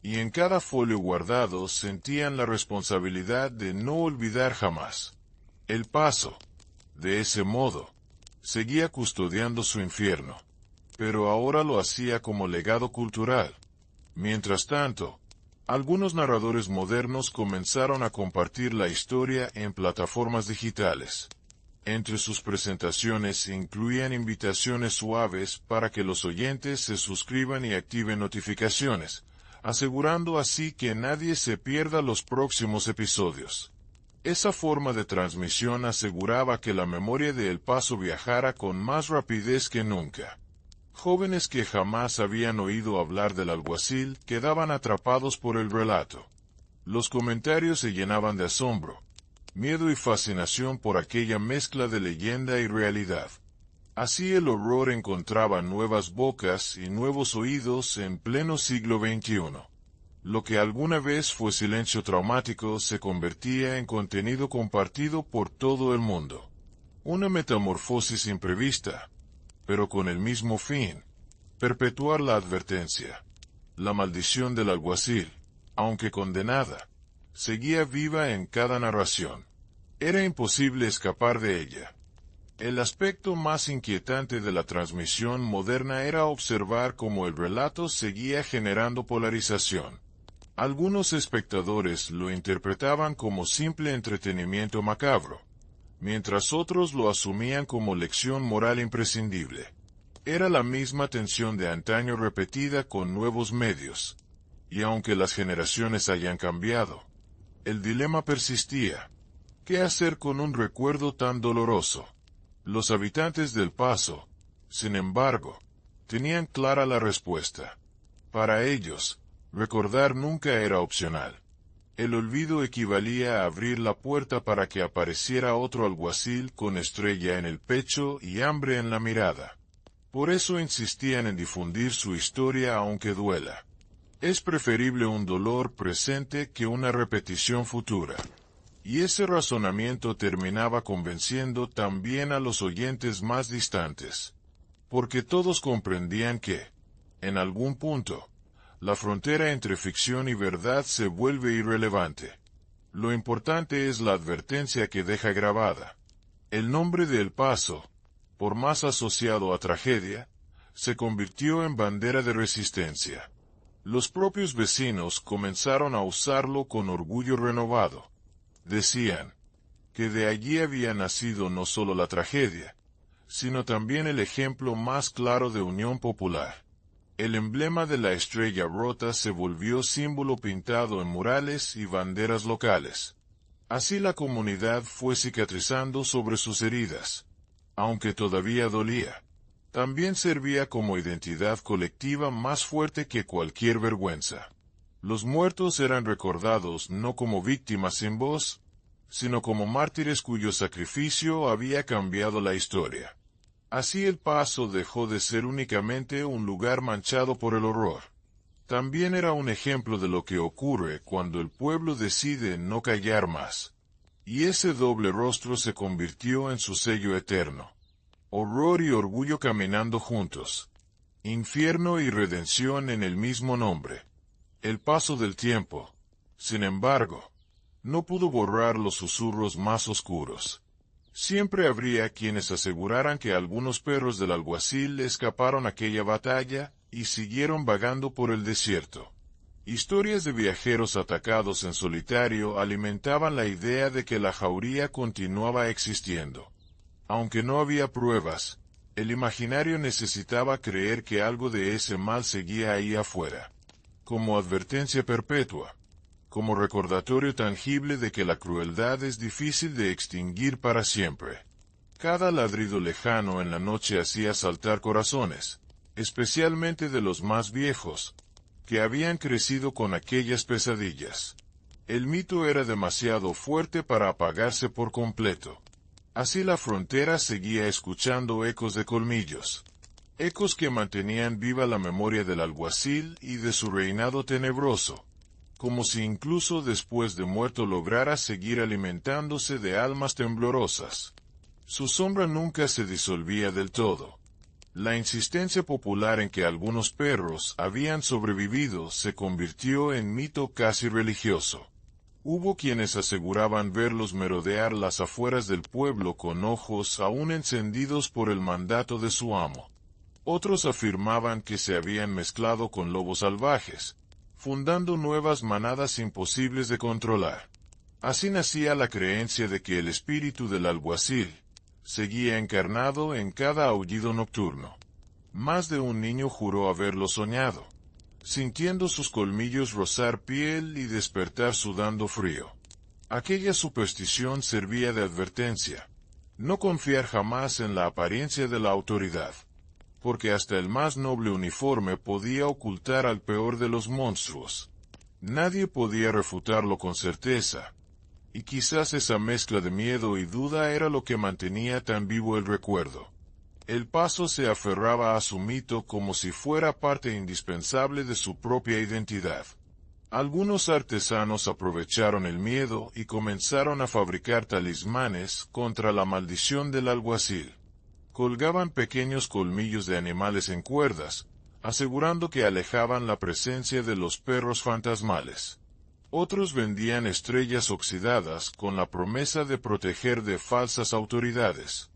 y en cada folio guardado sentían la responsabilidad de no olvidar jamás. El Paso, de ese modo, seguía custodiando su infierno, pero ahora lo hacía como legado cultural. Mientras tanto, algunos narradores modernos comenzaron a compartir la historia en plataformas digitales. Entre sus presentaciones se incluían invitaciones suaves para que los oyentes se suscriban y activen notificaciones, asegurando así que nadie se pierda los próximos episodios. Esa forma de transmisión aseguraba que la memoria de El Paso viajara con más rapidez que nunca. Jóvenes que jamás habían oído hablar del alguacil quedaban atrapados por el relato. Los comentarios se llenaban de asombro, miedo y fascinación por aquella mezcla de leyenda y realidad. Así el horror encontraba nuevas bocas y nuevos oídos en pleno siglo XXI. Lo que alguna vez fue silencio traumático se convertía en contenido compartido por todo el mundo. Una metamorfosis imprevista, pero con el mismo fin: perpetuar la advertencia. La maldición del alguacil, aunque condenada, seguía viva en cada narración. Era imposible escapar de ella. El aspecto más inquietante de la transmisión moderna era observar cómo el relato seguía generando polarización. Algunos espectadores lo interpretaban como simple entretenimiento macabro, mientras otros lo asumían como lección moral imprescindible. Era la misma tensión de antaño repetida con nuevos medios, y aunque las generaciones hayan cambiado, el dilema persistía. ¿Qué hacer con un recuerdo tan doloroso? Los habitantes del Paso, sin embargo, tenían clara la respuesta. Para ellos, recordar nunca era opcional. El olvido equivalía a abrir la puerta para que apareciera otro alguacil con estrella en el pecho y hambre en la mirada. Por eso insistían en difundir su historia aunque duela. Es preferible un dolor presente que una repetición futura. Y ese razonamiento terminaba convenciendo también a los oyentes más distantes. Porque todos comprendían que, en algún punto, la frontera entre ficción y verdad se vuelve irrelevante. Lo importante es la advertencia que deja grabada. El nombre de El Paso, por más asociado a tragedia, se convirtió en bandera de resistencia. Los propios vecinos comenzaron a usarlo con orgullo renovado. Decían que de allí había nacido no solo la tragedia, sino también el ejemplo más claro de unión popular. El emblema de la estrella rota se volvió símbolo pintado en murales y banderas locales. Así la comunidad fue cicatrizando sobre sus heridas. Aunque todavía dolía, también servía como identidad colectiva más fuerte que cualquier vergüenza. Los muertos eran recordados no como víctimas sin voz, sino como mártires cuyo sacrificio había cambiado la historia. Así El Paso dejó de ser únicamente un lugar manchado por el horror. También era un ejemplo de lo que ocurre cuando el pueblo decide no callar más. Y ese doble rostro se convirtió en su sello eterno. Horror y orgullo caminando juntos. Infierno y redención en el mismo nombre. El paso del tiempo, sin embargo, no pudo borrar los susurros más oscuros. Siempre habría quienes aseguraran que algunos perros del alguacil escaparon aquella batalla y siguieron vagando por el desierto. Historias de viajeros atacados en solitario alimentaban la idea de que la jauría continuaba existiendo. Aunque no había pruebas, el imaginario necesitaba creer que algo de ese mal seguía ahí afuera. Como advertencia perpetua, como recordatorio tangible de que la crueldad es difícil de extinguir para siempre. Cada ladrido lejano en la noche hacía saltar corazones, especialmente de los más viejos, que habían crecido con aquellas pesadillas. El mito era demasiado fuerte para apagarse por completo. Así la frontera seguía escuchando ecos de colmillos. Ecos que mantenían viva la memoria del alguacil y de su reinado tenebroso, como si incluso después de muerto lograra seguir alimentándose de almas temblorosas. Su sombra nunca se disolvía del todo. La insistencia popular en que algunos perros habían sobrevivido se convirtió en mito casi religioso. Hubo quienes aseguraban verlos merodear las afueras del pueblo con ojos aún encendidos por el mandato de su amo. Otros afirmaban que se habían mezclado con lobos salvajes, fundando nuevas manadas imposibles de controlar. Así nacía la creencia de que el espíritu del alguacil seguía encarnado en cada aullido nocturno. Más de un niño juró haberlo soñado, sintiendo sus colmillos rozar piel y despertar sudando frío. Aquella superstición servía de advertencia. No confiar jamás en la apariencia de la autoridad, porque hasta el más noble uniforme podía ocultar al peor de los monstruos. Nadie podía refutarlo con certeza, y quizás esa mezcla de miedo y duda era lo que mantenía tan vivo el recuerdo. El Paso se aferraba a su mito como si fuera parte indispensable de su propia identidad. Algunos artesanos aprovecharon el miedo y comenzaron a fabricar talismanes contra la maldición del alguacil. Colgaban pequeños colmillos de animales en cuerdas, asegurando que alejaban la presencia de los perros fantasmales. Otros vendían estrellas oxidadas con la promesa de proteger de falsas autoridades.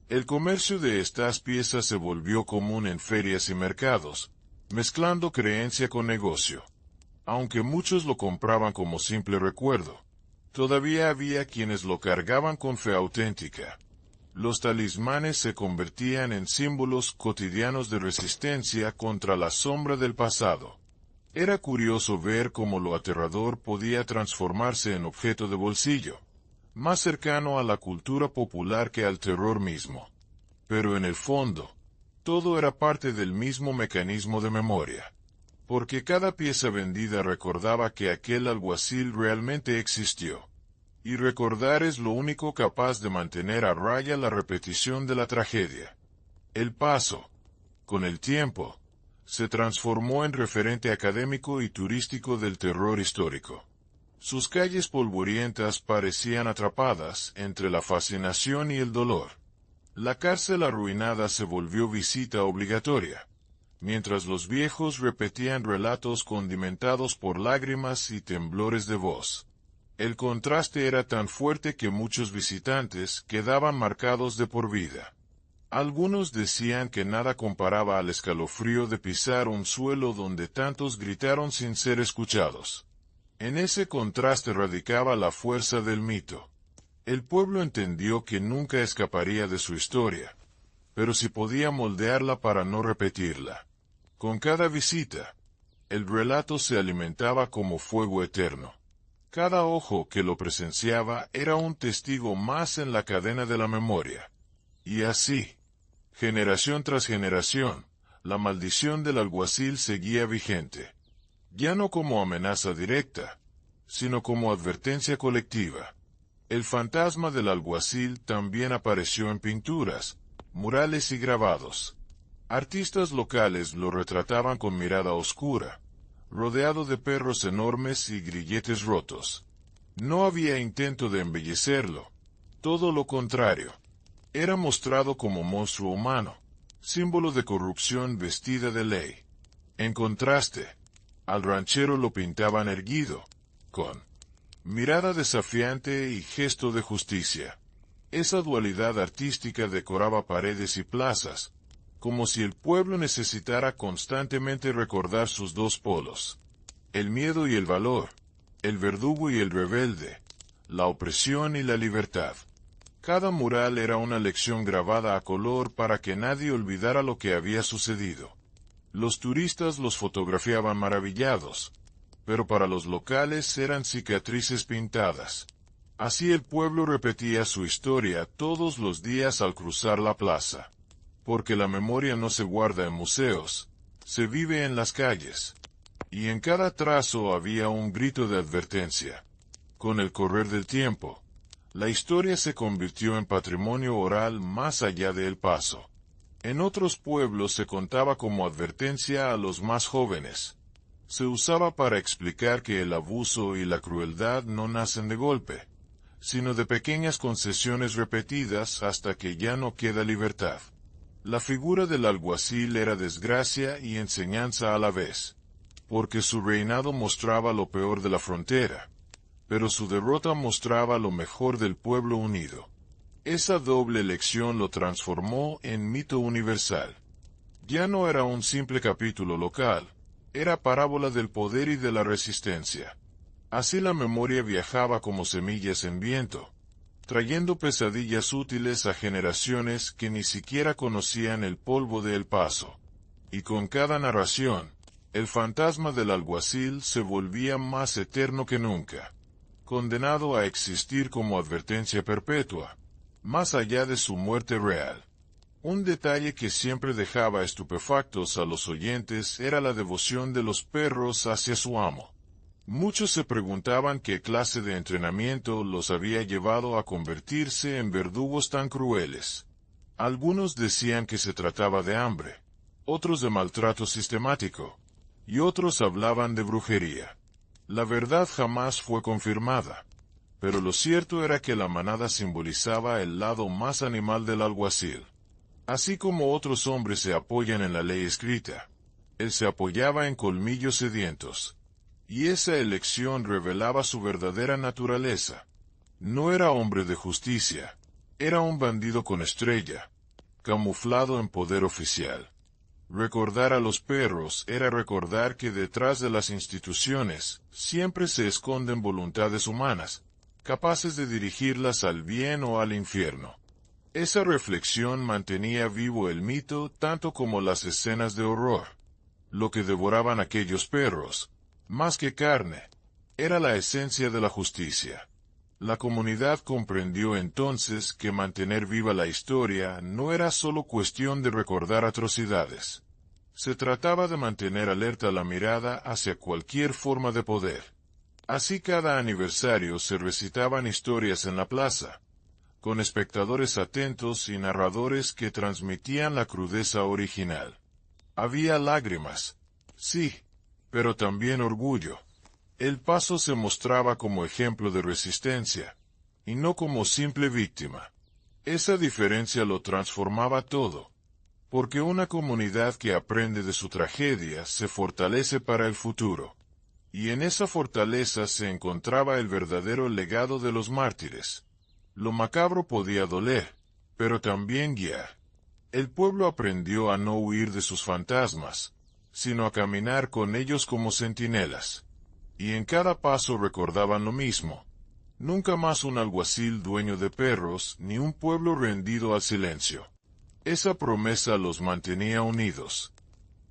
El comercio de estas piezas se volvió común en ferias y mercados, mezclando creencia con negocio. Aunque muchos lo compraban como simple recuerdo, todavía había quienes lo cargaban con fe auténtica. Los talismanes se convertían en símbolos cotidianos de resistencia contra la sombra del pasado. Era curioso ver cómo lo aterrador podía transformarse en objeto de bolsillo, más cercano a la cultura popular que al terror mismo. Pero en el fondo, todo era parte del mismo mecanismo de memoria, porque cada pieza vendida recordaba que aquel alguacil realmente existió. Y recordar es lo único capaz de mantener a raya la repetición de la tragedia. El Paso, con el tiempo, se transformó en referente académico y turístico del terror histórico. Sus calles polvorientas parecían atrapadas entre la fascinación y el dolor. La cárcel arruinada se volvió visita obligatoria, mientras los viejos repetían relatos condimentados por lágrimas y temblores de voz. El contraste era tan fuerte que muchos visitantes quedaban marcados de por vida. Algunos decían que nada comparaba al escalofrío de pisar un suelo donde tantos gritaron sin ser escuchados. En ese contraste radicaba la fuerza del mito. El pueblo entendió que nunca escaparía de su historia, pero sí podía moldearla para no repetirla. Con cada visita, el relato se alimentaba como fuego eterno. Cada ojo que lo presenciaba era un testigo más en la cadena de la memoria. Y así, generación tras generación, la maldición del alguacil seguía vigente. Ya no como amenaza directa, sino como advertencia colectiva. El fantasma del alguacil también apareció en pinturas, murales y grabados. Artistas locales lo retrataban con mirada oscura, rodeado de perros enormes y grilletes rotos. No había intento de embellecerlo, todo lo contrario. Era mostrado como monstruo humano, símbolo de corrupción vestida de ley. En contraste, al ranchero lo pintaban erguido, con mirada desafiante y gesto de justicia. Esa dualidad artística decoraba paredes y plazas, como si el pueblo necesitara constantemente recordar sus dos polos: el miedo y el valor, el verdugo y el rebelde, la opresión y la libertad. Cada mural era una lección grabada a color para que nadie olvidara lo que había sucedido. Los turistas los fotografiaban maravillados, pero para los locales eran cicatrices pintadas. Así el pueblo repetía su historia todos los días al cruzar la plaza. Porque la memoria no se guarda en museos, se vive en las calles. Y en cada trazo había un grito de advertencia. Con el correr del tiempo, la historia se convirtió en patrimonio oral más allá de El Paso. En otros pueblos se contaba como advertencia a los más jóvenes. Se usaba para explicar que el abuso y la crueldad no nacen de golpe, sino de pequeñas concesiones repetidas hasta que ya no queda libertad. La figura del alguacil era desgracia y enseñanza a la vez, porque su reinado mostraba lo peor de la frontera, pero su derrota mostraba lo mejor del pueblo unido. Esa doble lección lo transformó en mito universal. Ya no era un simple capítulo local, era parábola del poder y de la resistencia. Así la memoria viajaba como semillas en viento, trayendo pesadillas útiles a generaciones que ni siquiera conocían el polvo de El Paso. Y con cada narración, el fantasma del alguacil se volvía más eterno que nunca, condenado a existir como advertencia perpetua, más allá de su muerte real. Un detalle que siempre dejaba estupefactos a los oyentes era la devoción de los perros hacia su amo. Muchos se preguntaban qué clase de entrenamiento los había llevado a convertirse en verdugos tan crueles. Algunos decían que se trataba de hambre, otros de maltrato sistemático, y otros hablaban de brujería. La verdad jamás fue confirmada, pero lo cierto era que la manada simbolizaba el lado más animal del alguacil. Así como otros hombres se apoyan en la ley escrita, él se apoyaba en colmillos sedientos. Y esa elección revelaba su verdadera naturaleza. No era hombre de justicia, era un bandido con estrella, camuflado en poder oficial. Recordar a los perros era recordar que detrás de las instituciones siempre se esconden voluntades humanas, capaces de dirigirlas al bien o al infierno. Esa reflexión mantenía vivo el mito tanto como las escenas de horror. Lo que devoraban aquellos perros, más que carne, era la esencia de la justicia. La comunidad comprendió entonces que mantener viva la historia no era solo cuestión de recordar atrocidades. Se trataba de mantener alerta la mirada hacia cualquier forma de poder. Así cada aniversario se recitaban historias en la plaza, con espectadores atentos y narradores que transmitían la crudeza original. Había lágrimas, sí, pero también orgullo. El Paso se mostraba como ejemplo de resistencia, y no como simple víctima. Esa diferencia lo transformaba todo, porque una comunidad que aprende de su tragedia se fortalece para el futuro. Y en esa fortaleza se encontraba el verdadero legado de los mártires. Lo macabro podía doler, pero también guiar. El pueblo aprendió a no huir de sus fantasmas, sino a caminar con ellos como centinelas. Y en cada paso recordaban lo mismo. Nunca más un alguacil dueño de perros, ni un pueblo rendido al silencio. Esa promesa los mantenía unidos.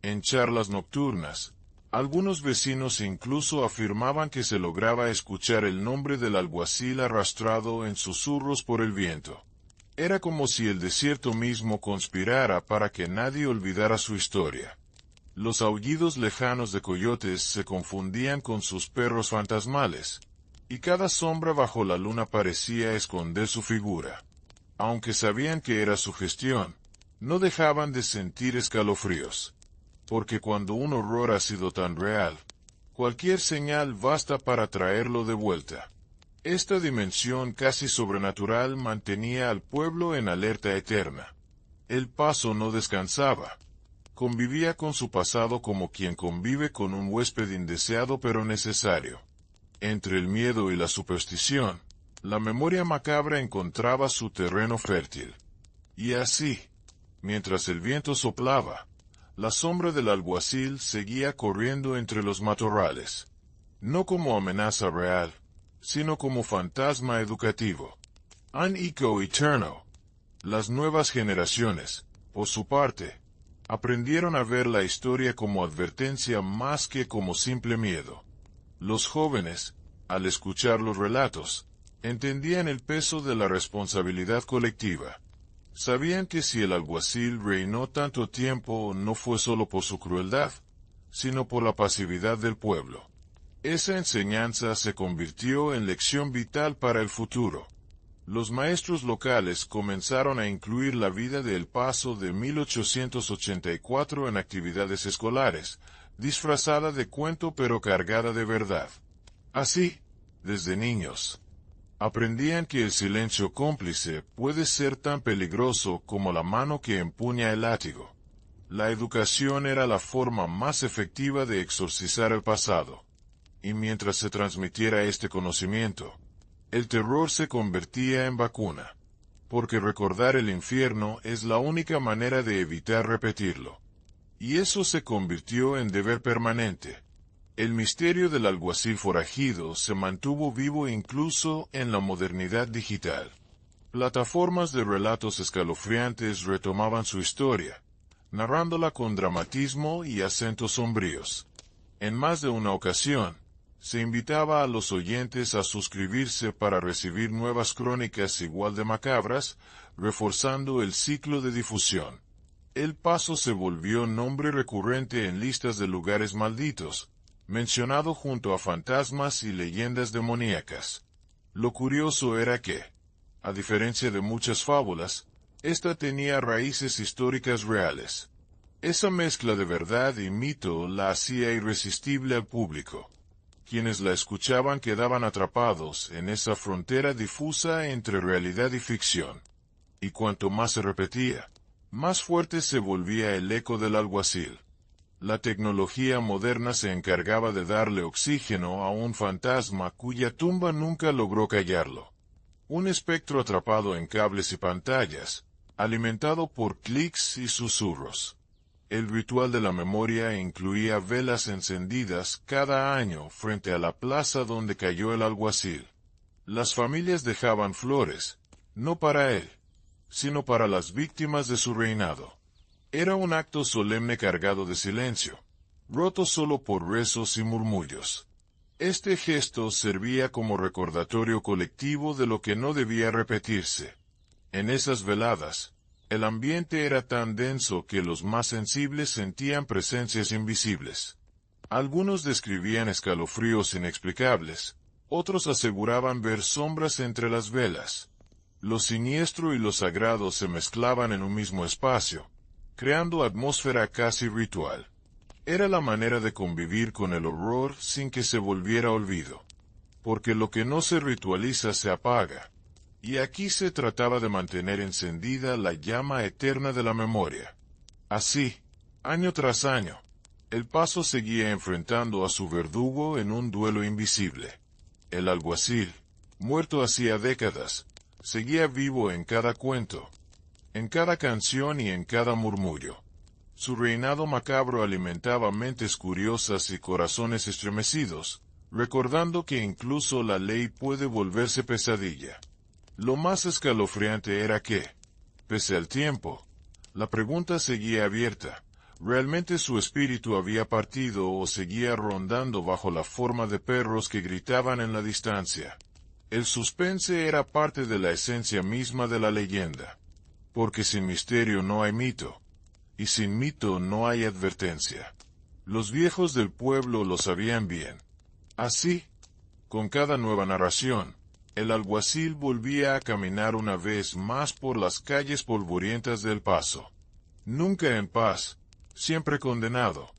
En charlas nocturnas, algunos vecinos incluso afirmaban que se lograba escuchar el nombre del alguacil arrastrado en susurros por el viento. Era como si el desierto mismo conspirara para que nadie olvidara su historia. Los aullidos lejanos de coyotes se confundían con sus perros fantasmales, y cada sombra bajo la luna parecía esconder su figura. Aunque sabían que era su gestión, no dejaban de sentir escalofríos. Porque cuando un horror ha sido tan real, cualquier señal basta para traerlo de vuelta. Esta dimensión casi sobrenatural mantenía al pueblo en alerta eterna. El Paso no descansaba. Convivía con su pasado como quien convive con un huésped indeseado pero necesario. Entre el miedo y la superstición, la memoria macabra encontraba su terreno fértil. Y así, mientras el viento soplaba, la sombra del alguacil seguía corriendo entre los matorrales. No como amenaza real, sino como fantasma educativo. An echo eterno. Las nuevas generaciones, por su parte, aprendieron a ver la historia como advertencia más que como simple miedo. Los jóvenes, al escuchar los relatos, entendían el peso de la responsabilidad colectiva. Sabían que si el alguacil reinó tanto tiempo no fue solo por su crueldad, sino por la pasividad del pueblo. Esa enseñanza se convirtió en lección vital para el futuro. Los maestros locales comenzaron a incluir la vida de El Paso de 1884 en actividades escolares, disfrazada de cuento pero cargada de verdad. Así, desde niños, Aprendían que el silencio cómplice puede ser tan peligroso como la mano que empuña el látigo. La educación era la forma más efectiva de exorcizar el pasado. Y mientras se transmitiera este conocimiento, el terror se convertía en vacuna. Porque recordar el infierno es la única manera de evitar repetirlo. Y eso se convirtió en deber permanente. El misterio del alguacil forajido se mantuvo vivo incluso en la modernidad digital. Plataformas de relatos escalofriantes retomaban su historia, narrándola con dramatismo y acentos sombríos. En más de una ocasión, se invitaba a los oyentes a suscribirse para recibir nuevas crónicas igual de macabras, reforzando el ciclo de difusión. El Paso se volvió nombre recurrente en listas de lugares malditos, mencionado junto a fantasmas y leyendas demoníacas. Lo curioso era que, a diferencia de muchas fábulas, esta tenía raíces históricas reales. Esa mezcla de verdad y mito la hacía irresistible al público. Quienes la escuchaban quedaban atrapados en esa frontera difusa entre realidad y ficción. Y cuanto más se repetía, más fuerte se volvía el eco del alguacil. La tecnología moderna se encargaba de darle oxígeno a un fantasma cuya tumba nunca logró callarlo. Un espectro atrapado en cables y pantallas, alimentado por clics y susurros. El ritual de la memoria incluía velas encendidas cada año frente a la plaza donde cayó el alguacil. Las familias dejaban flores, no para él, sino para las víctimas de su reinado. Era un acto solemne cargado de silencio, roto solo por rezos y murmullos. Este gesto servía como recordatorio colectivo de lo que no debía repetirse. En esas veladas, el ambiente era tan denso que los más sensibles sentían presencias invisibles. Algunos describían escalofríos inexplicables, otros aseguraban ver sombras entre las velas. Lo siniestro y lo sagrado se mezclaban en un mismo espacio, creando atmósfera casi ritual. Era la manera de convivir con el horror sin que se volviera olvido. Porque lo que no se ritualiza se apaga. Y aquí se trataba de mantener encendida la llama eterna de la memoria. Así, año tras año, el Paso seguía enfrentando a su verdugo en un duelo invisible. El alguacil, muerto hacía décadas, seguía vivo en cada cuento, en cada canción y en cada murmullo. Su reinado macabro alimentaba mentes curiosas y corazones estremecidos, recordando que incluso la ley puede volverse pesadilla. Lo más escalofriante era que, pese al tiempo, la pregunta seguía abierta. ¿Realmente su espíritu había partido o seguía rondando bajo la forma de perros que gritaban en la distancia? El suspense era parte de la esencia misma de la leyenda. Porque sin misterio no hay mito, y sin mito no hay advertencia. Los viejos del pueblo lo sabían bien. Así, con cada nueva narración, el alguacil volvía a caminar una vez más por las calles polvorientas del Paso. Nunca en paz, siempre condenado,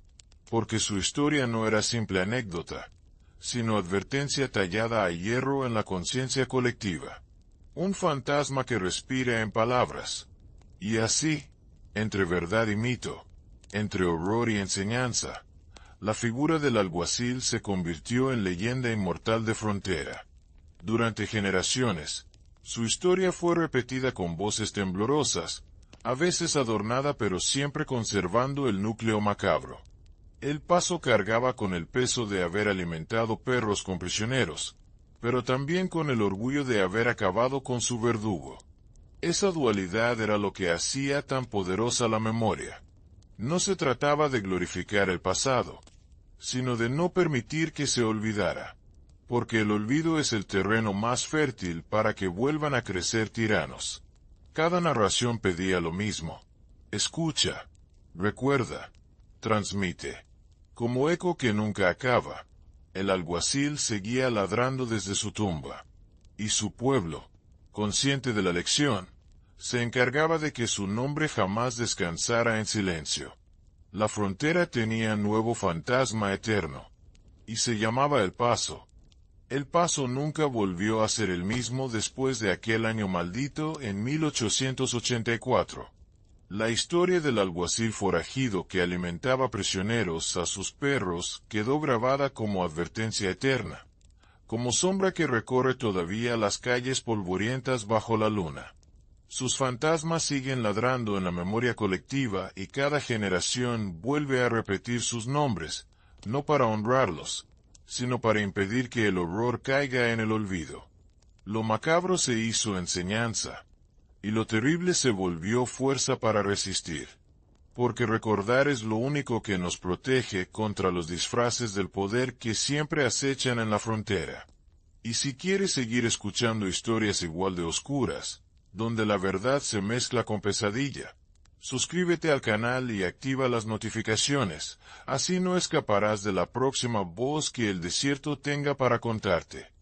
porque su historia no era simple anécdota, sino advertencia tallada a hierro en la conciencia colectiva. Un fantasma que respira en palabras. Y así, entre verdad y mito, entre horror y enseñanza, la figura del alguacil se convirtió en leyenda inmortal de frontera. Durante generaciones, su historia fue repetida con voces temblorosas, a veces adornada pero siempre conservando el núcleo macabro. El Paso cargaba con el peso de haber alimentado perros con prisioneros, pero también con el orgullo de haber acabado con su verdugo. Esa dualidad era lo que hacía tan poderosa la memoria. No se trataba de glorificar el pasado, sino de no permitir que se olvidara, porque el olvido es el terreno más fértil para que vuelvan a crecer tiranos. Cada narración pedía lo mismo: escucha, recuerda, transmite. Como eco que nunca acaba, el alguacil seguía ladrando desde su tumba, y su pueblo, consciente de la lección, se encargaba de que su nombre jamás descansara en silencio. La frontera tenía nuevo fantasma eterno, y se llamaba El Paso. El Paso nunca volvió a ser el mismo después de aquel año maldito en 1884. La historia del alguacil forajido que alimentaba prisioneros a sus perros quedó grabada como advertencia eterna, como sombra que recorre todavía las calles polvorientas bajo la luna. Sus fantasmas siguen ladrando en la memoria colectiva y cada generación vuelve a repetir sus nombres, no para honrarlos, sino para impedir que el horror caiga en el olvido. Lo macabro se hizo enseñanza, y lo terrible se volvió fuerza para resistir. Porque recordar es lo único que nos protege contra los disfraces del poder que siempre acechan en la frontera. Y si quieres seguir escuchando historias igual de oscuras, donde la verdad se mezcla con pesadilla, suscríbete al canal y activa las notificaciones, así no escaparás de la próxima voz que el desierto tenga para contarte.